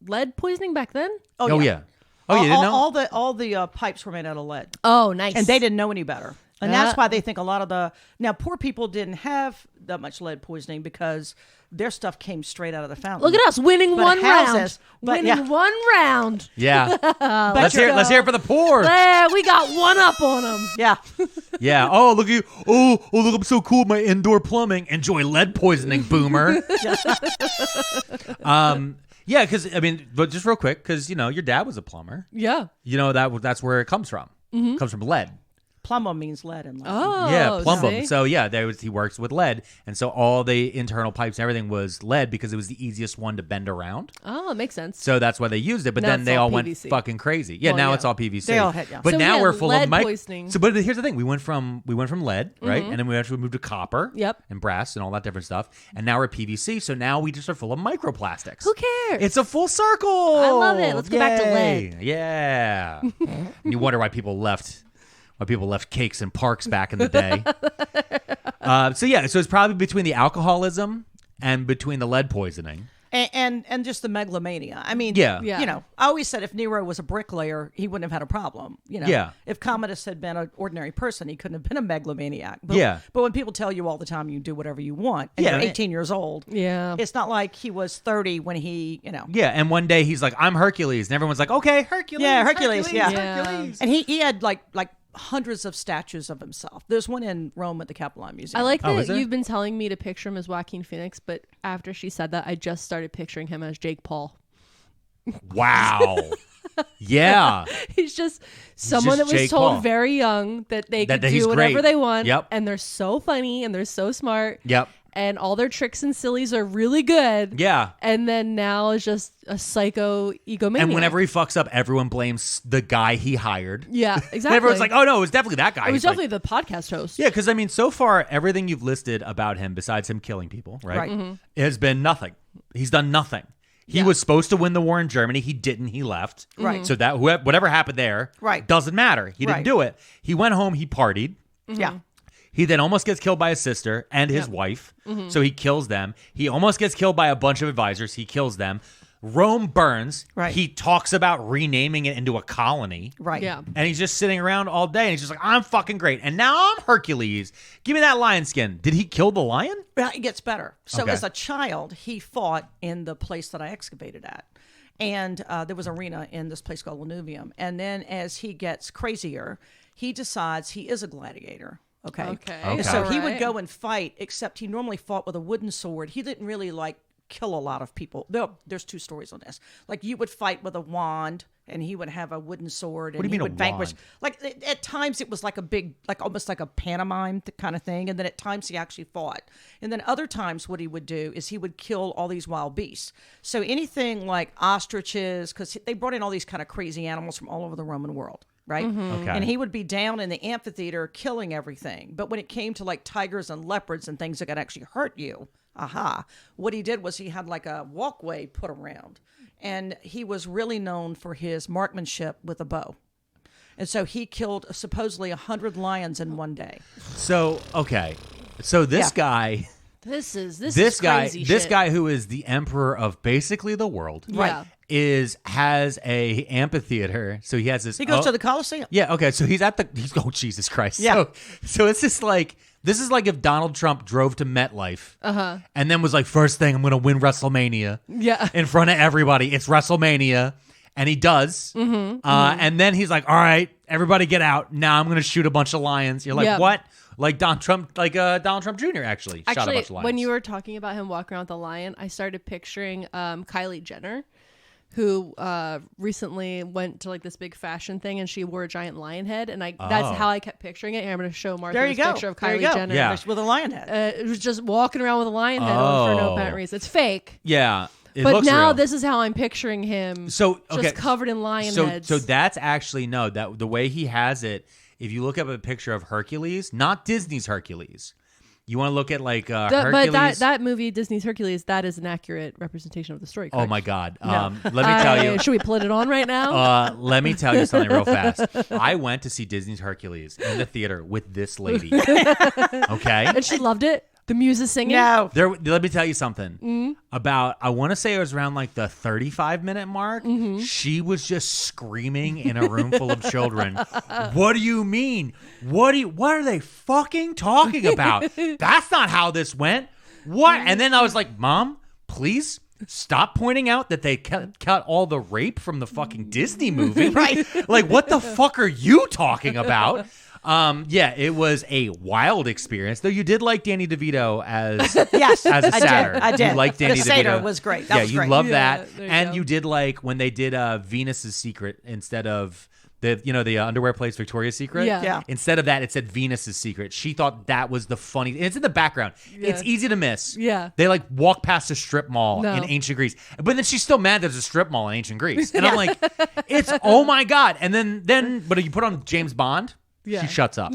Lead poisoning back then? Oh yeah. Oh, you didn't know? All the pipes were made out of lead. Oh, nice. And they didn't know any better. And that's why they think a lot of now poor people didn't have that much lead poisoning because their stuff came straight out of the fountain. Look at us winning But one round. houses- but Winning yeah. one round. Yeah. But let's hear it for the poor. Yeah, we got one up on them. Yeah. Yeah. Oh, look at you. Oh, look, I'm so cool with my indoor plumbing. Enjoy lead poisoning, boomer. Yeah, because, I mean, but just real quick, because, your dad was a plumber. Yeah. That's where it comes from. It comes from lead. Plumbo means lead in Latin. Oh, Yeah, plumbum. see? So yeah, he works with lead, and so all the internal pipes and everything was lead because it was the easiest one to bend around. Oh, it makes sense. So that's why they used it. But Now then it's they all all went PVC. fucking crazy. Yeah, Well, now yeah. it's all PVC. They all had- yeah. But So now we we're had full of lead poisoning. So, but here's the thing: we went from lead, right, and then we actually moved to copper, Yep. and brass and all that different stuff, and now we're PVC. So now we just are full of microplastics. Who cares? It's a full circle. I love it. Let's go back to Yay. lead. Yeah. You wonder why people left cakes in parks back in the day. So it's probably between the alcoholism and between the lead poisoning. And just the megalomania. I mean, Yeah. Yeah. I always said if Nero was a bricklayer, he wouldn't have had a problem. Yeah. If Commodus had been an ordinary person, he couldn't have been a megalomaniac. But, Yeah. But when people tell you all the time you do whatever you want, and Yeah. you're 18 years old, Yeah. it's not like he was 30 when he, Yeah, and one day he's like, "I'm Hercules," and everyone's like, "Okay, Hercules." Yeah, Hercules, yeah. Hercules. And he had like hundreds of statues of himself. There's one in Rome at the Capitoline Museum. I like Oh, that is there? you've been telling me to picture him as Joaquin Phoenix, but after she said that, I just started picturing him as Jake Paul. Wow. Yeah. He's just someone just that was Jake told Paul. very young that they That could he's do whatever great. they want. Yep. And they're so funny and they're so smart. Yep. And all their tricks and sillies are really good. Yeah. And then now is just a psycho egomaniac. And whenever he fucks up, everyone blames the guy he hired. Yeah, And exactly. everyone's like, "Oh no, it was definitely that guy." it was He's like, definitely the podcast host. Yeah, because I mean, so far everything you've listed about him, besides him killing people, right, Right. Mm-hmm. has been nothing. He's done nothing. He was supposed to win the war in Germany. He didn't. He left. Right. So that whatever happened there, Right. doesn't matter. He didn't Right. do it. He went home. He partied. Yeah. He then almost gets killed by his sister and his wife. Mm-hmm. So he kills them. He almost gets killed by a bunch of advisors. He kills them. Rome burns. Right. He talks about renaming it into a colony. Right. Yeah. And he's just sitting around all day, and he's just like, I'm fucking great. And now I'm Hercules. Give me that lion skin. Did he kill the lion? It gets better. So Okay. as a child, he fought in the place that I excavated at. And there was an arena in this place called Lanuvium. And then as he gets crazier, he decides he is a gladiator. Okay. Okay. So he Alright. would go and fight, except he normally fought with a wooden sword. He didn't really kill a lot of people. There's two stories on this. Like you would fight with a wand, and he would have a wooden sword, and What do you he mean a would vanquish. wand? Like at times it was like a big, like almost like a pantomime kind of thing, and then at times he actually fought. And then other times what he would do is he would kill all these wild beasts. So anything like ostriches, because they brought in all these kind of crazy animals from all over the Roman world. Right. Okay. And he would be down in the amphitheater killing everything. But when it came to like tigers and leopards and things that could actually hurt you, what he did was he had like a walkway put around. And he was really known for his marksmanship with a bow. And so he killed supposedly 100 lions in one day. So, okay. So this guy... This is guy, crazy this shit. guy who is the emperor of basically the world, Yeah. has a amphitheater. So he has this. He goes to the Colosseum. Yeah. Okay. So he's at the. Oh Jesus Christ. Yeah. So it's just like this is like if Donald Trump drove to MetLife, and then was like, first thing, I'm going to win WrestleMania. Yeah. In front of everybody, it's WrestleMania. And he does. And then he's like, all right, everybody get out. Now I'm going to shoot a bunch of lions. You're like, Yeah. what? Like Donald Trump Jr. actually shot a bunch of lions. When you were talking about him walking around with the lion, I started picturing Kylie Jenner, who recently went to like this big fashion thing, and she wore a giant lion head, and that's how I kept picturing it. And I'm going to show Martha There you this go. picture of There Kylie you go. Jenner. Yeah. With a lion head. It was just walking around with a lion head on for no Oh. apparent reason. It's fake. Yeah. It But looks now real. this is how I'm picturing him. So okay, just covered in lion so, heads. So that's actually that the way he has it. If you look up a picture of Hercules, not Disney's Hercules, you want to look at like Hercules. But that movie, Disney's Hercules, that is an accurate representation of the story. Oh correct? my God! No. Let me tell you. Should we put it on right now? Let me tell you something real fast. I went to see Disney's Hercules in the theater with this lady. Okay. And she loved it. The music singing. No. Let me tell you something. About, I want to say it was around like the 35-minute mark. She was just screaming in a room full of children. What do you mean? What are they fucking talking about? That's not how this went. What? And then I was like, Mom, please stop pointing out that they cut all the rape from the fucking Disney movie. Right. Like, what the fuck are you talking about? Yeah, it was a wild experience. Though you did like Danny DeVito as Yes, as a I satyr. did. I did. You liked Danny The DeVito. satyr was great. That was you great. love Yeah, that. there you And go. you did like when they did Venus's Secret instead of the underwear place Victoria's Secret. Yeah. Yeah. Instead of that, it said Venus's Secret. She thought that was the funny. It's in the background. It's easy to miss. Yeah. They like walk past a strip mall No. in ancient Greece, but then she's still mad there's a strip mall in ancient Greece, and I'm like, it's oh my God. And then but if you put on James Bond. Yeah. She shuts up.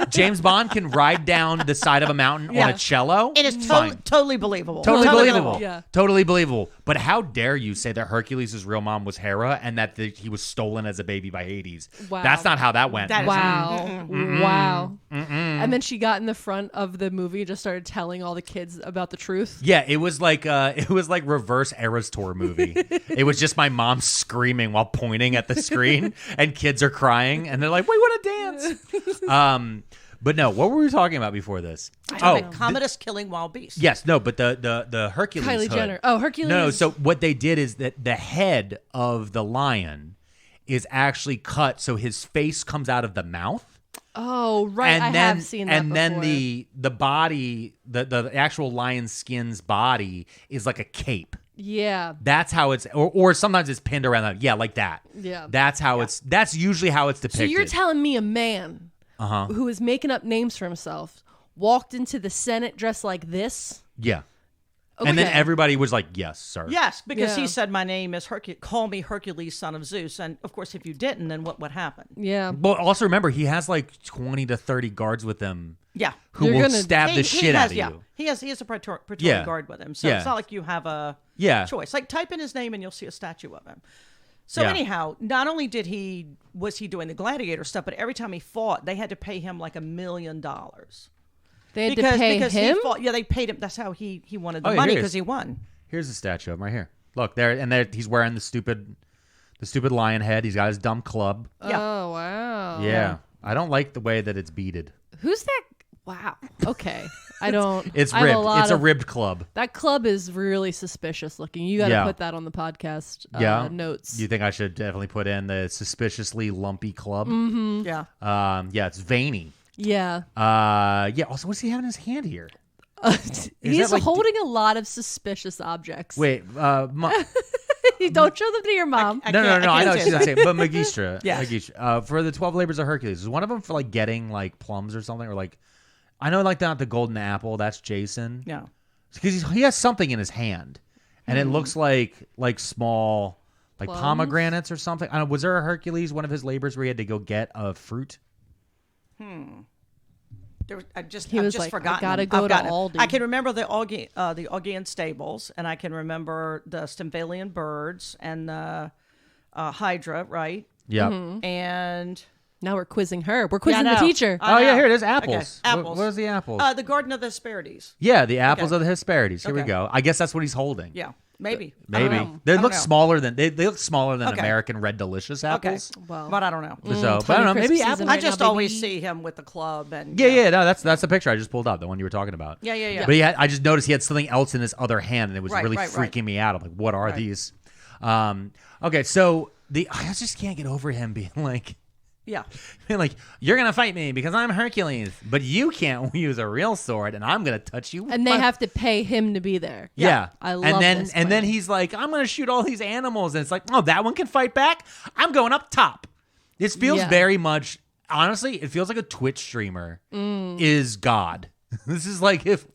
James Bond can ride down the side of a mountain on a cello. It is Fine. totally believable. Totally believable. Yeah. Totally believable. But how dare you say that Hercules' real mom was Hera and that he was stolen as a baby by Hades? Wow. That's not how that went. That is- Wow. Wow. And then she got in the front of the movie and just started telling all the kids about the truth. Yeah, it was like reverse Eras Tour movie. It was just my mom screaming while pointing at the screen, and kids are crying, and they're like, "We want to dance." But no, what were we talking about before this? Commodus killing wild beasts. Yes, no, but the Hercules Kylie hood. Jenner. Oh, Hercules. No, so what they did is that the head of the lion is actually cut so his face comes out of the mouth. Oh, right. And I then, have seen that and before. then the body, the actual lion skin's body is like a cape. Yeah. That's how it's, or sometimes it's pinned around that. Yeah, like that. Yeah. That's how that's usually how it's So depicted. you're telling me a man who is making up names for himself walked into the Senate dressed like this? Yeah. And then Okay. everybody was like, yes, sir. Yes, because Yeah. he said, my name is Hercules. Call me Hercules, son of Zeus. And, of course, if you didn't, then what would happen? Yeah. But also remember, he has like 20 to 30 guards with him Yeah. who You're will gonna- stab the shit out of yeah. you. He has a Praetorian Yeah. guard with him. So Yeah. it's not like you have a Yeah. choice. Like, type in his name and you'll see a statue of him. So Yeah. anyhow, not only was he doing the gladiator stuff, but every time he fought, they had to pay him like $1 million. They had to pay him? He fought. Yeah, they paid him. That's how he wanted the Oh, money here it is. because he won. Here's a statue of him right here. Look there, and there he's wearing the stupid lion head. He's got his dumb club. Yeah. Oh, wow. Yeah. I don't like the way that it's beaded. Who's that? Wow. Okay. I don't. It's I have ribbed. It's a ribbed club. That club is really suspicious looking. You got to put that on the podcast notes. You think I should definitely put in the suspiciously lumpy club? Mm-hmm. Yeah. Yeah, it's veiny. Yeah. Yeah. Also, what's he having in his hand here? He's holding a lot of suspicious objects. Wait. Don't show them to your mom. No. I know what she's not saying, but Magistra. Yes. Magistra. For the 12 labors of Hercules, is one of them for like getting like plums or something, or like I know like not the golden apple. That's Jason. Yeah. Because he has something in his hand, and it looks like small like Plums? pomegranates or something. I don't know. Was there a Hercules one of his labors where he had to go get a fruit? I've just like, forgotten. I gotta them. go I've to got it. Aldi. I can remember the Augean stables, and I can remember the Stymphalian birds and the Hydra, right? Yeah. And Now we're quizzing her. We're quizzing I the know. teacher. I Oh yeah, know. here it is. Apples. Okay, apples. What is the apples? The Garden of the Hesperides. Yeah, the apples Okay. of the Hesperides. Here we Okay. go. I guess that's what he's holding. Yeah, maybe. Maybe I don't know. they I don't look know. smaller than they look smaller than Okay. American Red Delicious Okay, apples. Well, but I don't know. So, but I don't know. Honey Maybe Crisp apple. season I right just now, always baby. see him with the club and Yeah. No, that's the picture I just pulled up. The one you were talking about. Yeah. But I just noticed he had something else in his other hand, and it was Right, really right. freaking me out. I'm like, what are Right. these? Okay, so I just can't get over him being like. Yeah. Like, you're gonna fight me because I'm Hercules, but you can't use a real sword, and I'm gonna touch you. And they have to pay him to be there. Yeah, I love and then this and then plan. he's like, I'm gonna shoot all these animals, and it's like, oh, that one can fight back. I'm going up top. This feels Yeah. very much, honestly, it feels like a Twitch streamer is God. This is like if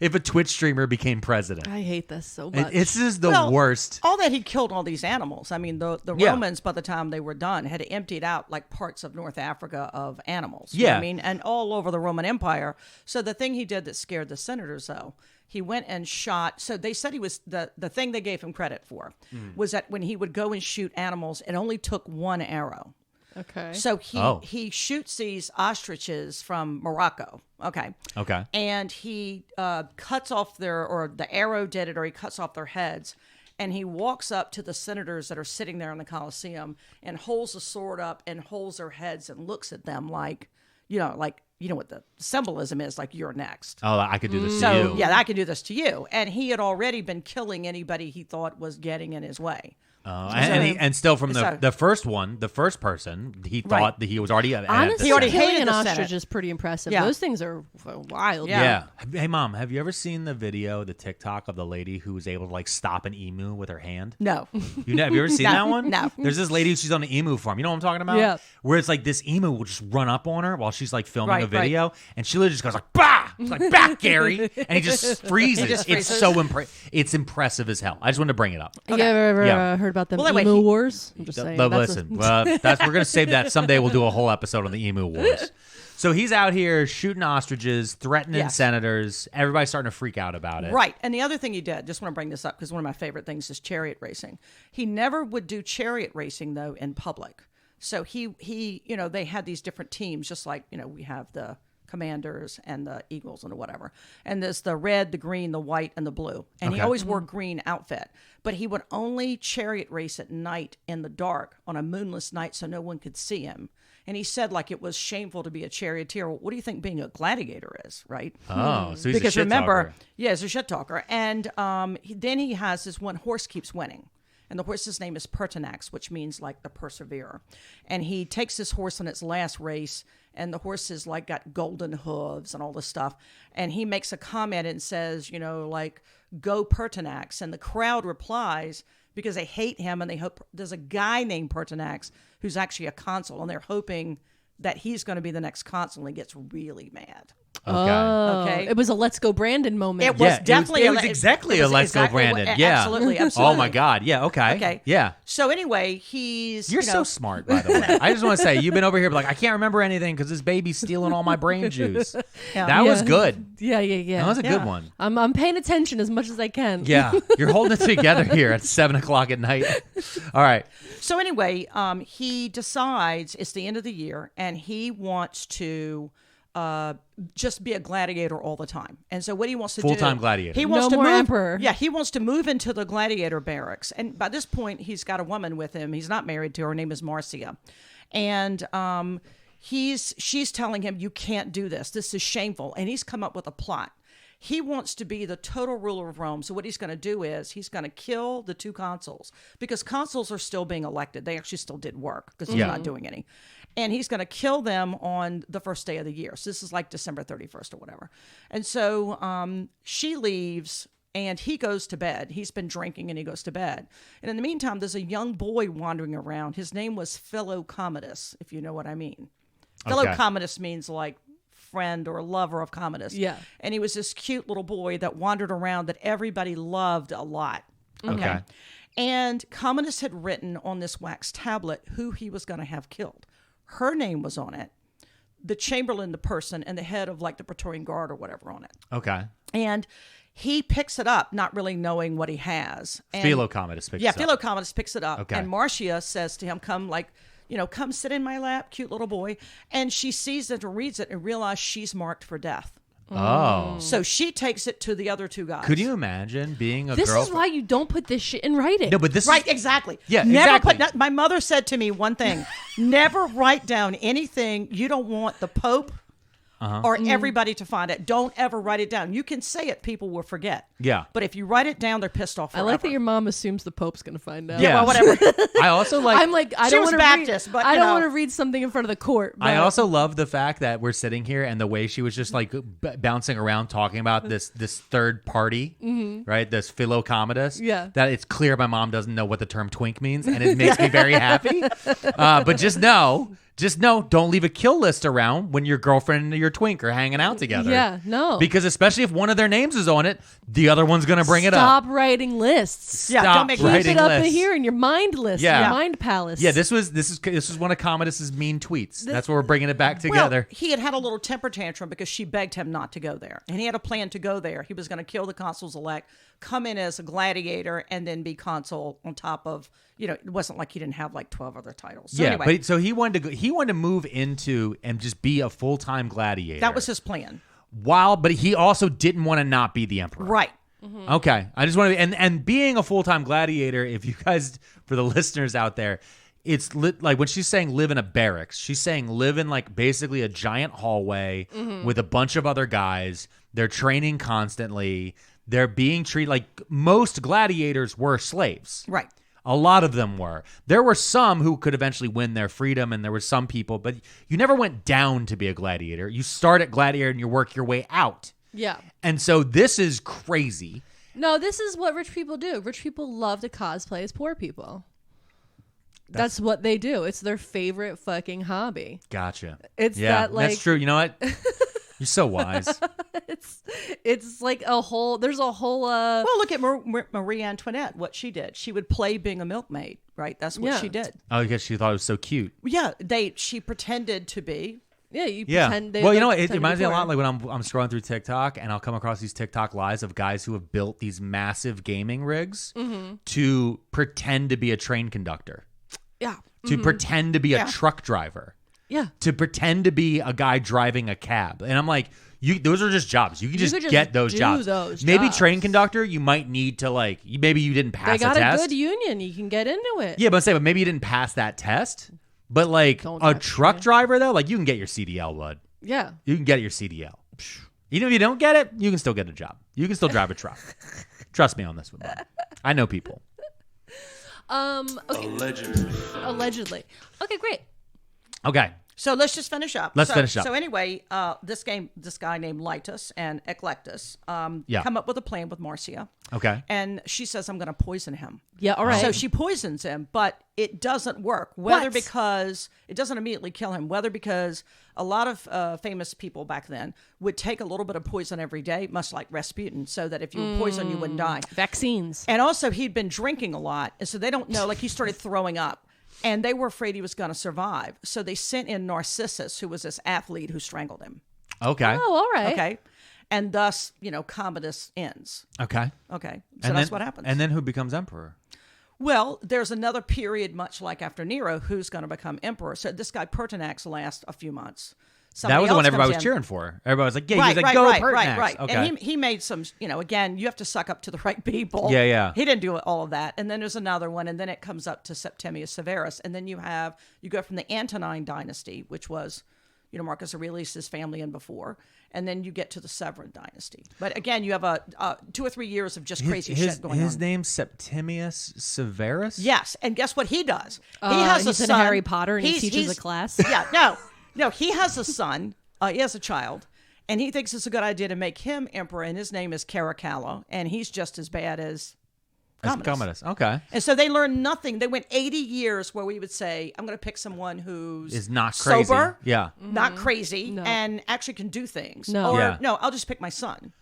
a Twitch streamer became president. I hate this so And much. it's just the Well, worst. All that he killed all these animals. I mean, the Yeah. Romans, by the time they were done, had emptied out like parts of North Africa of animals. You know what Yeah. I mean, and all over the Roman Empire. So the thing he did that scared the senators, though, he went and shot. So they said he was the thing they gave him credit for was that when he would go and shoot animals, it only took one arrow. okay. So Oh. he shoots these ostriches from Morocco. Okay. Okay. And he cuts off the arrow did it, or he cuts off their heads. And he walks up to the senators that are sitting there in the Colosseum and holds the sword up and holds their heads and looks at them like what the symbolism is, like, you're next. Oh, I could do this to So, you. yeah, I can do this to you. And he had already been killing anybody he thought was getting in his way. And still from So- the first one, the first person, he thought Right. that he was already at Honestly, the He already Senate. killing hated an the ostrich Senate. is pretty impressive. Yeah. Those things are wild. Yeah. Yeah. Hey, Mom, have you ever seen the video, the TikTok of the lady who was able to like stop an emu with her hand? No. Have you ever seen No. that one? No. There's this lady, she's on the emu farm. You know what I'm talking about? Yeah. Where it's like this emu will just run up on her while she's like filming Right, a video, and she literally just goes like, bah! It's like, back, Gary! And he just freezes. just It's freezes. so it's impressive as hell. I just wanted to bring it up. You ever Yeah. Heard about them Well, anyway, emu he- wars? I'm just saying. Listen, we're gonna save that someday. We'll do a whole episode on the emu wars. So he's out here shooting ostriches, threatening Yes. senators. Everybody's starting to freak out about it. Right. And the other thing he did, just want to bring this up because one of my favorite things is chariot racing. He never would do chariot racing, though, in public. So he they had these different teams, just like, we have the commanders and the eagles and whatever. And there's the red, the green, the white, and the blue. And he Okay. always wore green outfit. But he would only chariot race at night in the dark on a moonless night so no one could see him. And he said, like, it was shameful to be a charioteer. Well, what do you think being a gladiator is, right? Oh, so he's a Because shit remember, talker. yeah, he's a shit talker. And then he has this one horse keeps winning. And the horse's name is Pertinax, which means like the perseverer. And he takes this horse on its last race, and the horse is like got golden hooves and all this stuff. And he makes a comment and says, like, go Pertinax. And the crowd replies because they hate him and they hope there's a guy named Pertinax who's actually a consul, and they're hoping that he's going to be the next consul, and he gets really mad. Okay. Oh, Okay. It was a Let's Go Brandon moment. It was Yeah, definitely it was exactly a Let's Go Brandon. Yeah. Absolutely. Oh my God. Yeah. Okay. Okay. Yeah. So anyway, he's You're so smart, by the way. I just want to say, you've been over here like, I can't remember anything because this baby's stealing all my brain juice. That was good. Yeah. That was a good Yeah. one. I'm paying attention as much as I can. Yeah. You're holding it together here at 7:00 at night. All right. So anyway, he decides it's the end of the year, and he wants to just be a gladiator all the time. And so what he wants to Full-time gladiator. He wants No to more move, emperor. Yeah, he wants to move into the gladiator barracks. And by this point, he's got a woman with him. He's not married to her. Her name is Marcia. And she's telling him, you can't do this. This is shameful. And he's come up with a plot. He wants to be the total ruler of Rome. So what he's going to do is he's going to kill the 2 consuls, because consuls are still being elected. They actually still did work because he's not doing any. And he's going to kill them on the first day of the year. So this is like December 31st or whatever. And so she leaves and he goes to bed. He's been drinking and he goes to bed. And in the meantime, there's a young boy wandering around. His name was Commodus, if you know what I mean. Okay. Commodus means like friend or lover of Commodus. Yeah. And he was this cute little boy that wandered around that everybody loved a lot. Okay. And Commodus had written on this wax tablet who he was going to have killed. Her name was on it, the chamberlain, the person, and the head of like the Praetorian Guard or whatever on it. Okay. And he picks it up, not really knowing what he has. And Commodus picks it up. Yeah, Commodus picks it up. Okay. And Marcia says to him, come sit in my lap, cute little boy. And she sees it and reads it and realizes she's marked for death. Oh. So she takes it to the other 2 guys. Could you imagine being a This girl? is why you don't put this shit in writing. No, but this Right, is... exactly. Yeah, Never exactly. my mother said to me one thing: never write down anything you don't want the Pope or everybody to find it. Don't ever write it down. You can say it, people will forget. Yeah. But if you write it down, they're pissed off I forever. like that your mom assumes the Pope's going to find out. Yeah. Well, whatever. I also like... I'm like, I She don't was want to Baptist, read, but, I you don't know. want to read something in front of the court. I but- also love the fact that we're sitting here and the way she was just like bouncing around talking about this third party, right? This Commodus. Yeah. That it's clear my mom doesn't know what the term twink means, and it makes me very happy. But just know, don't leave a kill list around when your girlfriend and your twink are hanging out together. Yeah, no. Because especially if one of their names is on it, the other one's going to bring it up. Stop writing lists. Yeah, Stop don't make- Keep writing it up lists. in here in your mind list, Yeah. your mind palace. Yeah, this is one of Commodus's mean tweets. That's what we're bringing it back together. Well, he had a little temper tantrum because she begged him not to go there. And he had a plan to go there. He was going to kill the consuls elect, come in as a gladiator, and then be consul on top of, it wasn't like he didn't have like 12 other titles. So yeah, anyway, but so he wanted to move into and just be a full-time gladiator. that was his plan. But he also didn't want to not be the emperor. Right. Okay. I just want to and being a full-time gladiator, if you guys, for the listeners out there, it's like when she's saying live in a barracks, she's saying live in like basically a giant hallway with a bunch of other guys. They're training constantly. They're being treated like most gladiators were slaves. Right. A lot of them were. There were some who could eventually win their freedom, and there were some people, but you never went down to be a gladiator. You start at gladiator and you work your way out. Yeah. And so this is crazy. No, this is what rich people do. Rich people love to cosplay as poor people. That's what they do. It's their favorite fucking hobby. Gotcha. It's yeah, that, like- that's true. You know what? You're so wise. It's like there's a whole Well, look at Marie Antoinette, what she did. She would play being a milkmaid, right? That's what Yeah. she did. Oh, because she thought it was so cute. Yeah, she pretended to be. you Yeah. pretend they Well, you know like what? It pretend to be reminds me a poor. lot like when I'm scrolling through TikTok and I'll come across these TikTok lives of guys who have built these massive gaming rigs to pretend to be a train conductor, Yeah. to pretend to be a truck driver, Yeah. to pretend to be a guy driving a cab. And I'm like, those are just jobs. You can just could just get those do jobs. those Maybe jobs. train conductor, you might need to maybe you didn't pass They got a test. a good union. You can get into it. Yeah, but maybe you didn't pass that test. But like Don't a touch truck me. driver though, like you can get your CDL, bud. Yeah. You can get your CDL. Even if you don't get it, you can still get a job. You can still drive a truck. Trust me on this one, bud. I know people. Okay. Allegedly. Okay, great. Okay. So let's just finish up. Let's finish up. So anyway, this guy named Lytus and Eclectus Yeah. come up with a plan with Marcia. Okay. And she says, I'm going to poison him. Yeah, all right. So she poisons him, but it doesn't work. Whether What? because it doesn't immediately kill him, whether because a lot of famous people back then would take a little bit of poison every day, much like Rasputin, so that if you were poisoned, you wouldn't die. Vaccines. And also, he'd been drinking a lot, and so they don't know. Like he started throwing up, and they were afraid he was going to survive. So they sent in Narcissus, who was this athlete who strangled him. Okay. Oh, all right. Okay, and thus, Commodus ends. Okay. Okay, so And that's then, what happens. And then who becomes emperor? Well, there's another period, much like after Nero, who's going to become emperor. So this guy Pertinax lasts a few months. That was the one everybody was in. cheering for. Everybody was like, yeah, he was like, go Pearlmans. Right. Okay. And he made some, again, you have to suck up to the right people. Yeah. He didn't do all of that. And then there's another one, and then it comes up to Septimius Severus. And then you go from the Antonine dynasty, which was, Marcus Aurelius' family and before. And then you get to the Severan dynasty. But again, you have 2 or 3 years of just crazy shit going on. His name's Septimius Severus? Yes. And guess what he does? He has a son. Harry Potter and he teaches a class. Yeah, no, he has a son. He has a child. And he thinks it's a good idea to make him emperor. And his name is Caracalla. And he's just as bad as Commodus. Okay. And so they learned nothing. They went 80 years where we would say, I'm going to pick someone who's is not crazy. Sober, yeah, not crazy, and actually can do things. No. Or, no, I'll just pick my son.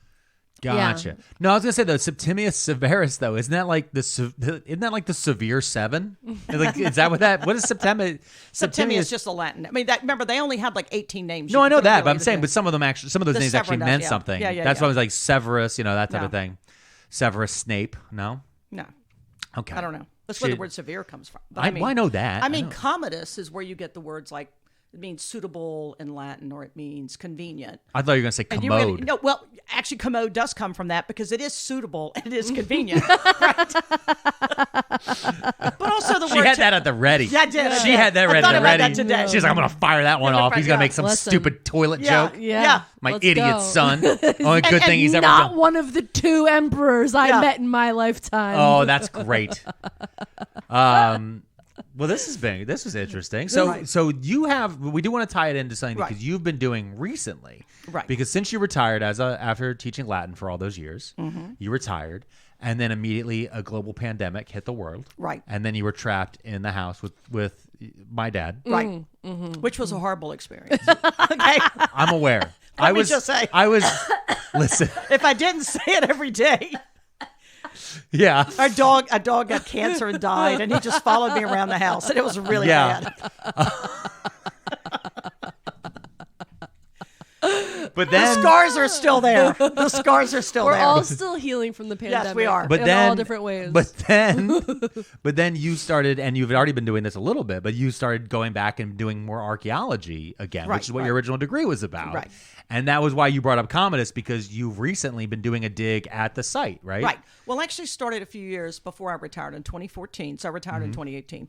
Gotcha. Yeah. No, I was gonna say though, Septimius Severus though, isn't that like the severe 7? Like, is that what is Septimius? Septimius just a Latin. I mean, remember they only had like 18 names. No, I know that, but I'm saying, but some of those names actually meant yeah. something. Yeah. That's why I was like Severus, that type of thing. Severus Snape. No. Okay. I don't know. That's where the word severe comes from. But I know that. I mean, Commodus is where you get the words like, it means suitable in Latin, or it means convenient. I thought you were going to say commode. Actually, commode does come from that because it is suitable and it is convenient. Right? But also the word... She had that at the ready. Yeah, I did. She had that ready at the ready. That today. She's like, I'm going to fire that one off. He's going to make some stupid toilet joke. Yeah. My Let's idiot go. son. Only good thing he's ever not done. one of the 2 emperors I met in my lifetime. Oh, that's great. Well, this is interesting. So we do want to tie it into something because you've been doing recently, right? Because since you retired after teaching Latin for all those years, you retired, and then immediately a global pandemic hit the world, right? And then you were trapped in the house with my dad, right? Which was a horrible experience. Okay, I'm aware. Let me just say, listen. If I didn't say it every day. Yeah. A dog got cancer and died, and he just followed me around the house, and it was really bad. But then the scars are still there. The scars are still We're there. all still healing from the pandemic. Yes, we are. But in then, all different ways. But then you started, and you've already been doing this a little bit, but you started going back and doing more archaeology again, which is what your original degree was about. Right. And that was why you brought up Commodus, because you've recently been doing a dig at the site, right? Right. Well, I actually started a few years before I retired in 2014. So I retired in 2018.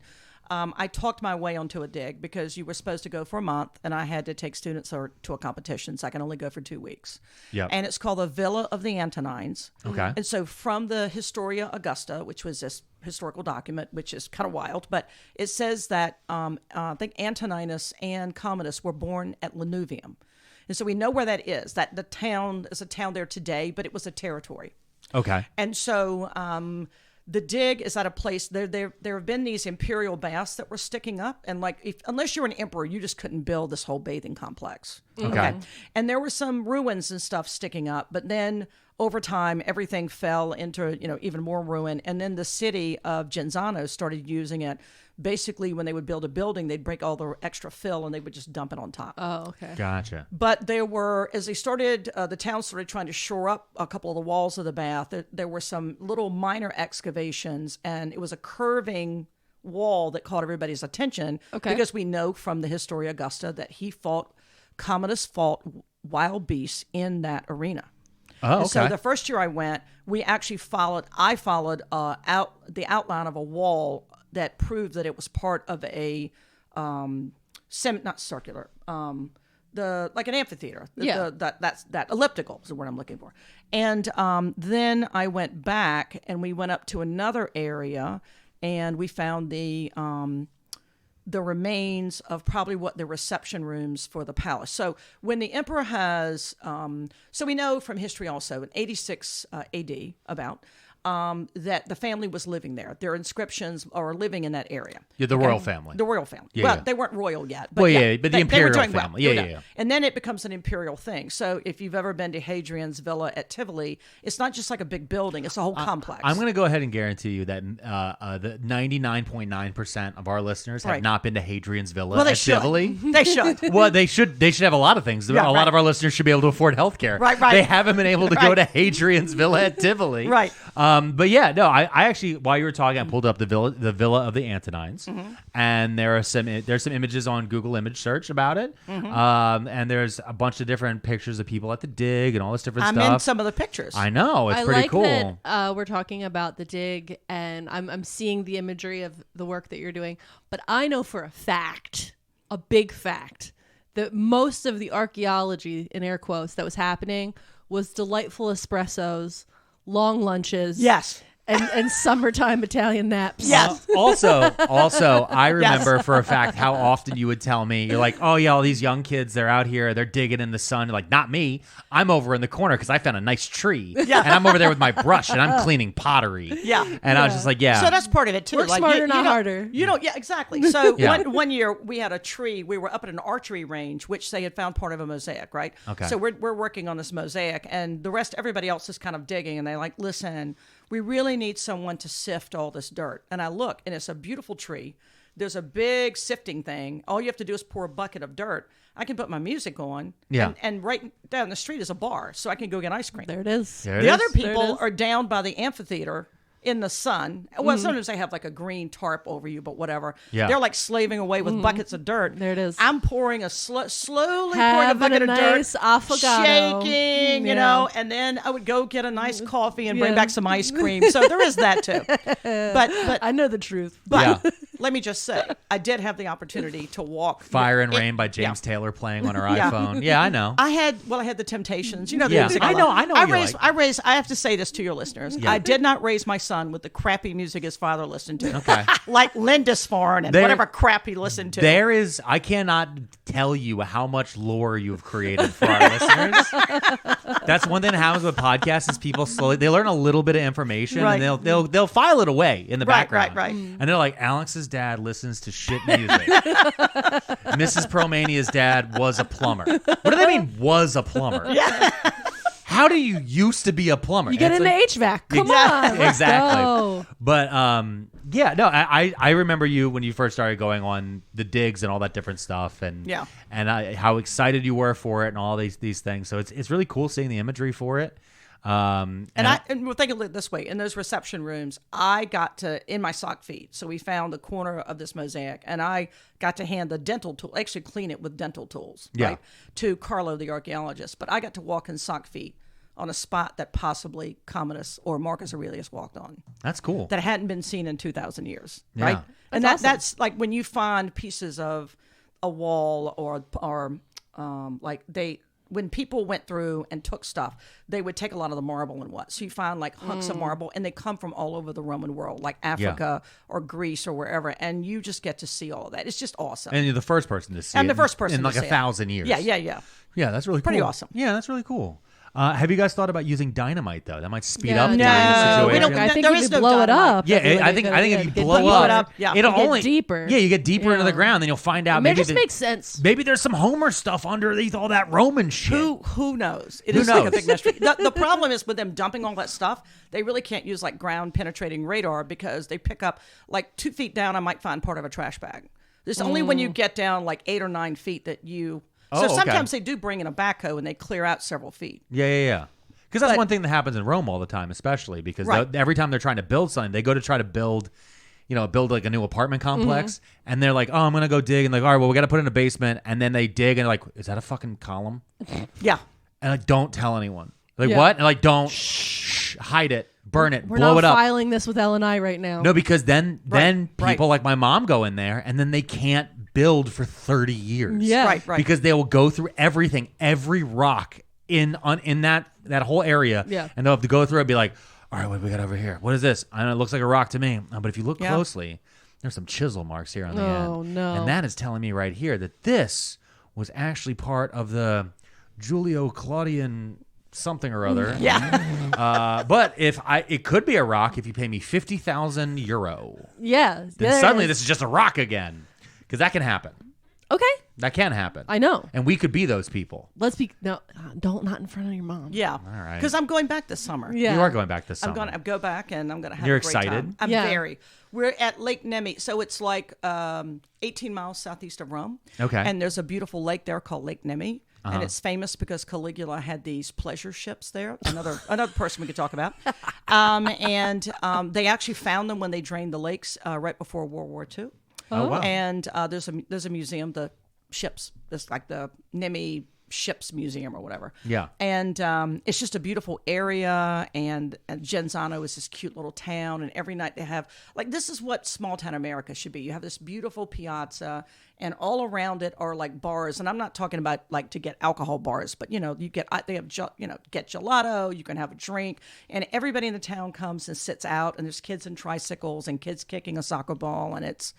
I talked my way onto a dig because you were supposed to go for a month, and I had to take students to a competition, so I can only go for 2 weeks. Yep. And it's called the Villa of the Antonines. Okay. And so from the Historia Augusta, which was this historical document, which is kind of wild, but it says that I think Antoninus and Commodus were born at Lanuvium. And so we know where that is, that the town is a town there today, but it was a territory. Okay. And so the dig is at a place, there have been these imperial baths that were sticking up. And unless you're an emperor, you just couldn't build this whole bathing complex. Okay. And there were some ruins and stuff sticking up. But then over time, everything fell into, even more ruin. And then the city of Genzano started using it. Basically, when they would build a building, they'd break all the extra fill and they would just dump it on top. Oh, okay. Gotcha. But as they started, the town started trying to shore up a couple of the walls of the bath. There were some little minor excavations, and it was a curving wall that caught everybody's attention. Okay. Because we know from the Historia Augusta that Commodus fought wild beasts in that arena. Oh, okay. So the first year I went, I followed out the outline of a wall that proved that it was part of a not circular, like an amphitheater. Yeah. That elliptical is the word I'm looking for. And then I went back and we went up to another area and we found the remains of probably what the reception rooms for the palace. So when the emperor has, so we know from history also in 86 AD about, that the family was living there. Their inscriptions are living in that area. Yeah, the royal family. The royal family. Yeah, well, yeah. They weren't royal yet. But but the imperial they were doing family. Well. Yeah. And then it becomes an imperial thing. So if you've ever been to Hadrian's Villa at Tivoli, it's not just like a big building. It's a whole complex. I'm going to go ahead and guarantee you that the 99.9% of our listeners have not been to Hadrian's Villa at Tivoli. They should. Well, they should have a lot of things. Yeah, a lot of our listeners should be able to afford healthcare. Right. They haven't been able to go to Hadrian's Villa at Tivoli. Right. But yeah, no, I actually, while you were talking, I pulled up the Villa of the Antonines, and there's some images on Google image search about it. And there's a bunch of different pictures of people at the dig and all this different stuff. I'm in some of the pictures. I know, it's pretty cool. That, we're talking about the dig, and I'm seeing the imagery of the work that you're doing. But I know for a fact, a big fact, that most of the archaeology, in air quotes, that was happening was delightful espressos, long lunches. Yes. And summertime Italian naps. Yes. Also, I remember for a fact how often you would tell me, you're like, oh yeah, all these young kids, they're out here, they're digging in the sun. You're like, not me. I'm over in the corner because I found a nice tree. Yeah. And I'm over there with my brush and I'm cleaning pottery. Yeah. And I was just like, yeah. So that's part of it too. Work smarter, not harder. You know, yeah, exactly. So Yeah. one year we had a tree. We were up at an archery range, which they had found part of a mosaic, right? Okay. So we're working on this mosaic, and everybody else is kind of digging, and they're like, listen, we really need someone to sift all this dirt. And I look, and it's a beautiful tree. There's a big sifting thing. All you have to do is pour a bucket of dirt. I can put my music on. Yeah. And right down the street is a bar, so I can go get ice cream. There it is. There it The is. other There it people is. are down by the amphitheater in the sun. Well, sometimes they have like a green tarp over you, but whatever. Yeah. They're like slaving away with buckets of dirt. There it is. I'm pouring slowly pouring a Having bucket a of nice dirt, affogato. shaking, you Yeah. know, and then I would go get a nice coffee and bring Yeah. back some ice cream. So there is that too. But I know the truth. Yeah. let me just say, I did have the opportunity to walk. Fire and it- Rain by James yeah. Taylor playing on her Yeah. iPhone. Yeah, I know. I had the Temptations. You know the Yeah. music. I know what you like. I have to say this to your listeners. Yeah. I did not raise my son with the crappy music his father listened to. Okay. Like Lindisfarne and There- whatever crap he listened to. I cannot tell you how much lore you've created for our listeners. That's one thing that happens with podcasts is people they learn a little bit of information Right. and they'll file it away in the Right, background. right. And they're like, Alex's dad listens to shit music. Mrs. Pearlmania's dad was a plumber. What do they mean was a plumber? Yeah. How do you used to be a plumber? You get It's into like- HVAC. Come on. Let's Exactly. go. But yeah, no, I remember you when you first started going on the digs and all that different stuff, and Yeah. how excited you were for it and all these things. So it's really cool seeing the imagery for it. And we'll think of it this way: in those reception rooms, I got to in my sock feet. So we found the corner of this mosaic, and I got to hand the dental tool, actually clean it with dental tools, Yeah. right, to Carlo, the archaeologist. But I got to walk in sock feet on a spot that possibly Commodus or Marcus Aurelius walked on, that's cool. that hadn't been seen in 2,000 years, Yeah. right? And That's awesome. that's like when you find pieces of a wall or like when people went through and took stuff, they would take a lot of the marble and what. So you find like hunks of marble, and they come from all over the Roman world, like Africa or Greece or wherever, and you just get to see all of that. It's just awesome. And you're the first person to see I'm it the first person in to like see 1,000 years. Yeah. Yeah, that's really Pretty cool. awesome. Yeah, that's really cool. Have you guys thought about using dynamite though? That might speed Yeah, up the No, situation. we don't- I think there if is you no blow it dynamite. up. Yeah, that'd be I think really if good. you Get blow deeper. up, yeah. it'll Get only deeper. Yeah, you get deeper into the Yeah. ground, then you'll find out. I mean, it maybe just makes sense. Maybe there's some Homer stuff underneath all that Roman shit. Who knows? It Who is like a knows? big mystery. The problem is with them dumping all that stuff, they really can't use like ground penetrating radar because they pick up like 2 feet down. I might find part of a trash bag. It's only when you get down like 8 or 9 feet that you. Oh, So okay. sometimes they do bring in a backhoe and they clear out several feet. Yeah. Because that's But- one thing that happens in Rome all the time, especially because Right. every time they're trying to build something, they go to try to build like a new apartment complex, and they're like, "Oh, I'm gonna go dig," and like, "All right, well, we got to put it in a basement," and then they dig, and like, "Is that a fucking column?" Yeah. And like, don't tell anyone. Like, Yeah. what? And like, don't hide it, burn it, We're blow not it up. filing this with L&I right now. No, because then right. people like my mom go in there, and then they can't build for 30 years. Yeah. Right. Because they will go through everything, every rock in that whole area, Yeah. and they'll have to go through it and be like, all right, what do we got over here? What is this? I know it looks like a rock to me, but if you look Yeah. closely, there's some chisel marks here on the end. Oh, no. And that is telling me right here that this was actually part of the Julio-Claudian something or other. Yeah. But it could be a rock if you pay me 50,000 euro. Yeah. Then there it suddenly is. this is just a rock again. Because that can happen. Okay. That can happen. I know. And we could be those people. Let's be not in front of your mom. Yeah. All right. Because I'm going back this summer. Yeah. You are going back this summer. I'm going to go back and I'm going to have You're a great excited? time. I'm Yeah. very. We're at Lake Nemi. So it's like 18 miles southeast of Rome. Okay. And there's a beautiful lake there called Lake Nemi. and it's famous because Caligula had these pleasure ships there. Another person we could talk about. They actually found them when they drained the lakes right before World War II. Oh, wow. And there's a museum, the ships. It's like the Nemi Ships Museum or whatever. Yeah. And it's just a beautiful area. And Genzano is this cute little town. And every night they have, like, this is what small town America should be. You have this beautiful piazza, and all around it are like bars. And I'm not talking about like to get alcohol bars, but they have get gelato, you can have a drink, and everybody in the town comes and sits out, and there's kids in tricycles and kids kicking a soccer ball, and it's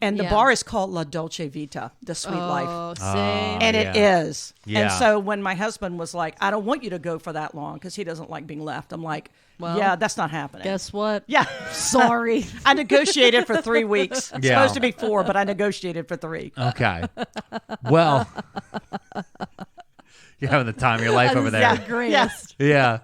and the bar is called La Dolce Vita, the sweet life. Oh, same. And it is. Yeah. And so when my husband was like, I don't want you to go for that long because he doesn't like being left, I'm like, Well, yeah, that's not happening. Guess what? Yeah. Sorry. I negotiated for 3 weeks. It's Yeah. supposed to be 4, but I negotiated for 3. Okay. Well, you're having the time of your life over there. That's the greatest. Yeah.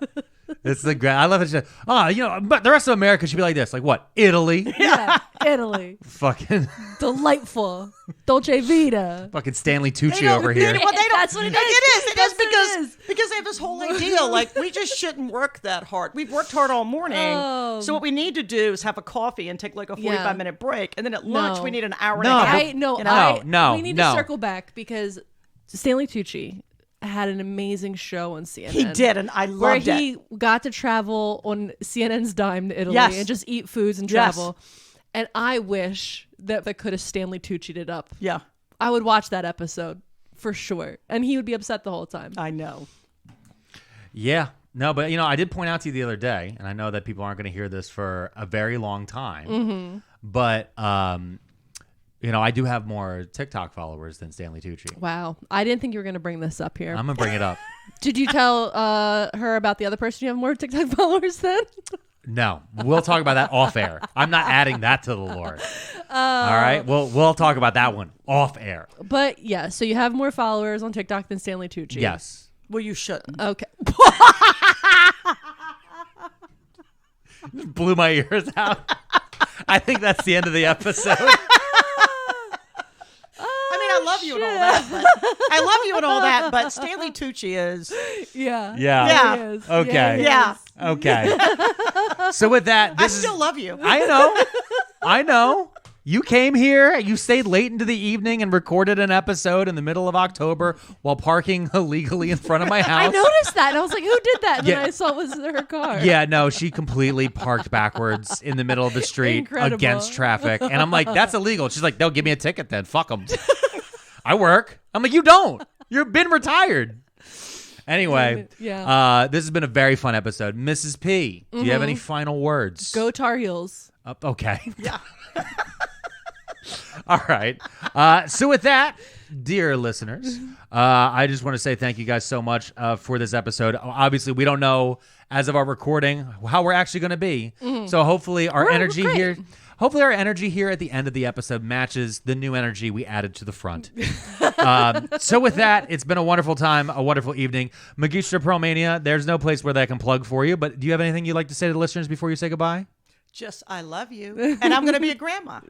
It's the great. I love it. But the rest of America should be like this. Like what? Italy? Yeah. Italy. Fucking Delightful. Dolce Vita. fucking Stanley Tucci over here. Well, they don't. That's what it is. It That's is what it is. because they have this whole idea like we just shouldn't work that hard. We've worked hard all morning, so what we need to do is have a coffee and take like a 45-minute break, and then at lunch we need an hour and a half. No. We need to circle back because Stanley Tucci had an amazing show on CNN. He did, and I loved where it. he got to travel on CNN's dime to Italy Yes. and just eat foods and Yes. travel. And I wish that they could have Stanley Tucci'd it up. Yeah, I would watch that episode for sure. And he would be upset the whole time. I know. Yeah. No, but I did point out to you the other day, and I know that people aren't going to hear this for a very long time, but I do have more TikTok followers than Stanley Tucci. Wow. I didn't think you were going to bring this up here. I'm going to bring it up. Did you tell her about the other person you have more TikTok followers than? No, we'll talk about that off air. I'm not adding that to the lore. All right, we'll talk about that one off air. But yeah, so you have more followers on TikTok than Stanley Tucci. Yes. Well, you shouldn't. Okay. Blew my ears out. I think that's the end of the episode. I love you and all that. But I love you and all that, but Stanley Tucci is. Yeah. Yeah. He is. Okay. he Yeah. is. Okay. So with that, I still love you. I know. You came here, you stayed late into the evening and recorded an episode in the middle of October while parking illegally in front of my house. I noticed that, and I was like, "Who did that?" And then Yeah. I saw it was her car. Yeah, no, she completely parked backwards in the middle of the street Incredible. against traffic. And I'm like, that's illegal. She's like, no, give me a ticket then. Fuck them. I work. I'm like, you don't. You've been retired. Anyway, Yeah. this has been a very fun episode. Mrs. P, do you have any final words? Go Tar Heels. Okay. Yeah. All right. So with that, dear listeners, I just want to say thank you guys so much for this episode. Obviously, we don't know as of our recording how we're actually going to be. So hopefully our energy here at the end of the episode matches the new energy we added to the front. So with that, it's been a wonderful time, a wonderful evening. Magistra Pearlmania, there's no place where that I can plug for you, but do you have anything you'd like to say to the listeners before you say goodbye? Just, I love you. And I'm going to be a grandma.